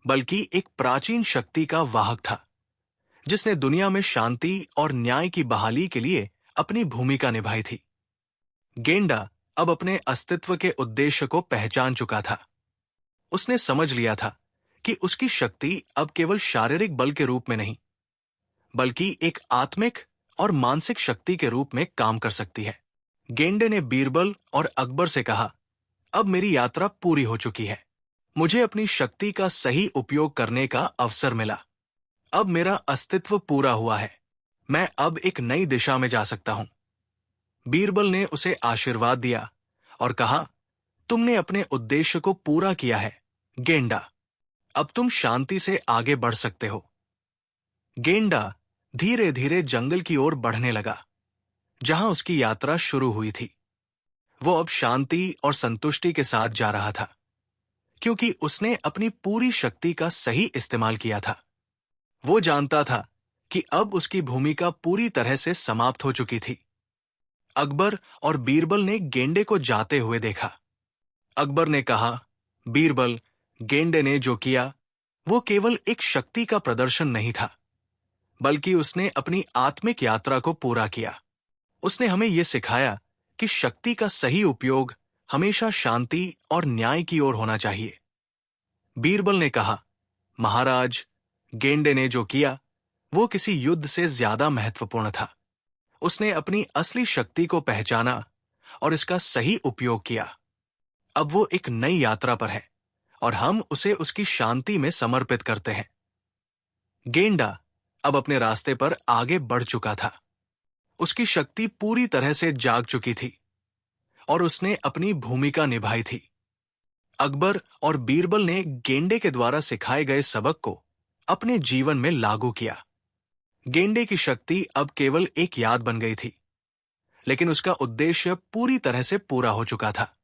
बल्कि एक प्राचीन शक्ति का वाहक था, जिसने दुनिया में शांति और न्याय की बहाली के लिए अपनी भूमिका निभाई थी। गेंडा अब अपने अस्तित्व के उद्देश्य को पहचान चुका था। उसने समझ लिया था कि उसकी शक्ति अब केवल शारीरिक बल के रूप में नहीं, बल्कि एक आत्मिक और मानसिक शक्ति के रूप में काम कर सकती है। गेंडे ने बीरबल और अकबर से कहा, अब मेरी यात्रा पूरी हो चुकी है। मुझे अपनी शक्ति का सही उपयोग करने का अवसर मिला। अब मेरा अस्तित्व पूरा हुआ है। मैं अब एक नई दिशा में जा सकता हूं। बीरबल ने उसे आशीर्वाद दिया और कहा, तुमने अपने उद्देश्य को पूरा किया है गेंडा। अब तुम शांति से आगे बढ़ सकते हो। गेंडा धीरे धीरे जंगल की ओर बढ़ने लगा, जहां उसकी यात्रा शुरू हुई थी। वो अब शांति और संतुष्टि के साथ जा रहा था, क्योंकि उसने अपनी पूरी शक्ति का सही इस्तेमाल किया था। वो जानता था कि अब उसकी भूमिका पूरी तरह से समाप्त हो चुकी थी। अकबर और बीरबल ने गेंडे को जाते हुए देखा। अकबर ने कहा, बीरबल, गेंडे ने जो किया वो केवल एक शक्ति का प्रदर्शन नहीं था, बल्कि उसने अपनी आत्मिक यात्रा को पूरा किया। उसने हमें यह सिखाया कि शक्ति का सही उपयोग हमेशा शांति और न्याय की ओर होना चाहिए। बीरबल ने कहा, महाराज, गेंडे ने जो किया वो किसी युद्ध से ज्यादा महत्वपूर्ण था। उसने अपनी असली शक्ति को पहचाना और इसका सही उपयोग किया। अब वो एक नई यात्रा पर है और हम उसे उसकी शांति में समर्पित करते हैं। गेंडा अब अपने रास्ते पर आगे बढ़ चुका था। उसकी शक्ति पूरी तरह से जाग चुकी थी और उसने अपनी भूमिका निभाई थी। अकबर और बीरबल ने गेंडे के द्वारा सिखाए गए सबक को अपने जीवन में लागू किया। गेंडे की शक्ति अब केवल एक याद बन गई थी, लेकिन उसका उद्देश्य पूरी तरह से पूरा हो चुका था।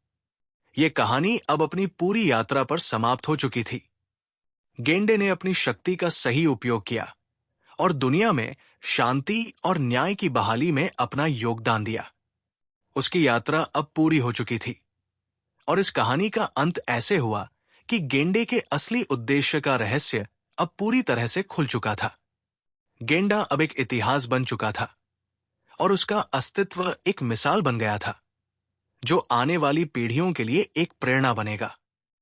यह कहानी अब अपनी पूरी यात्रा पर समाप्त हो चुकी थी। गेंडे ने अपनी शक्ति का सही उपयोग किया और दुनिया में शांति और न्याय की बहाली में अपना योगदान दिया। उसकी यात्रा अब पूरी हो चुकी थी और इस कहानी का अंत ऐसे हुआ कि गेंडे के असली उद्देश्य का रहस्य अब पूरी तरह से खुल चुका था। गेंडा अब एक इतिहास बन चुका था और उसका अस्तित्व एक मिसाल बन गया था, जो आने वाली पीढ़ियों के लिए एक प्रेरणा बनेगा।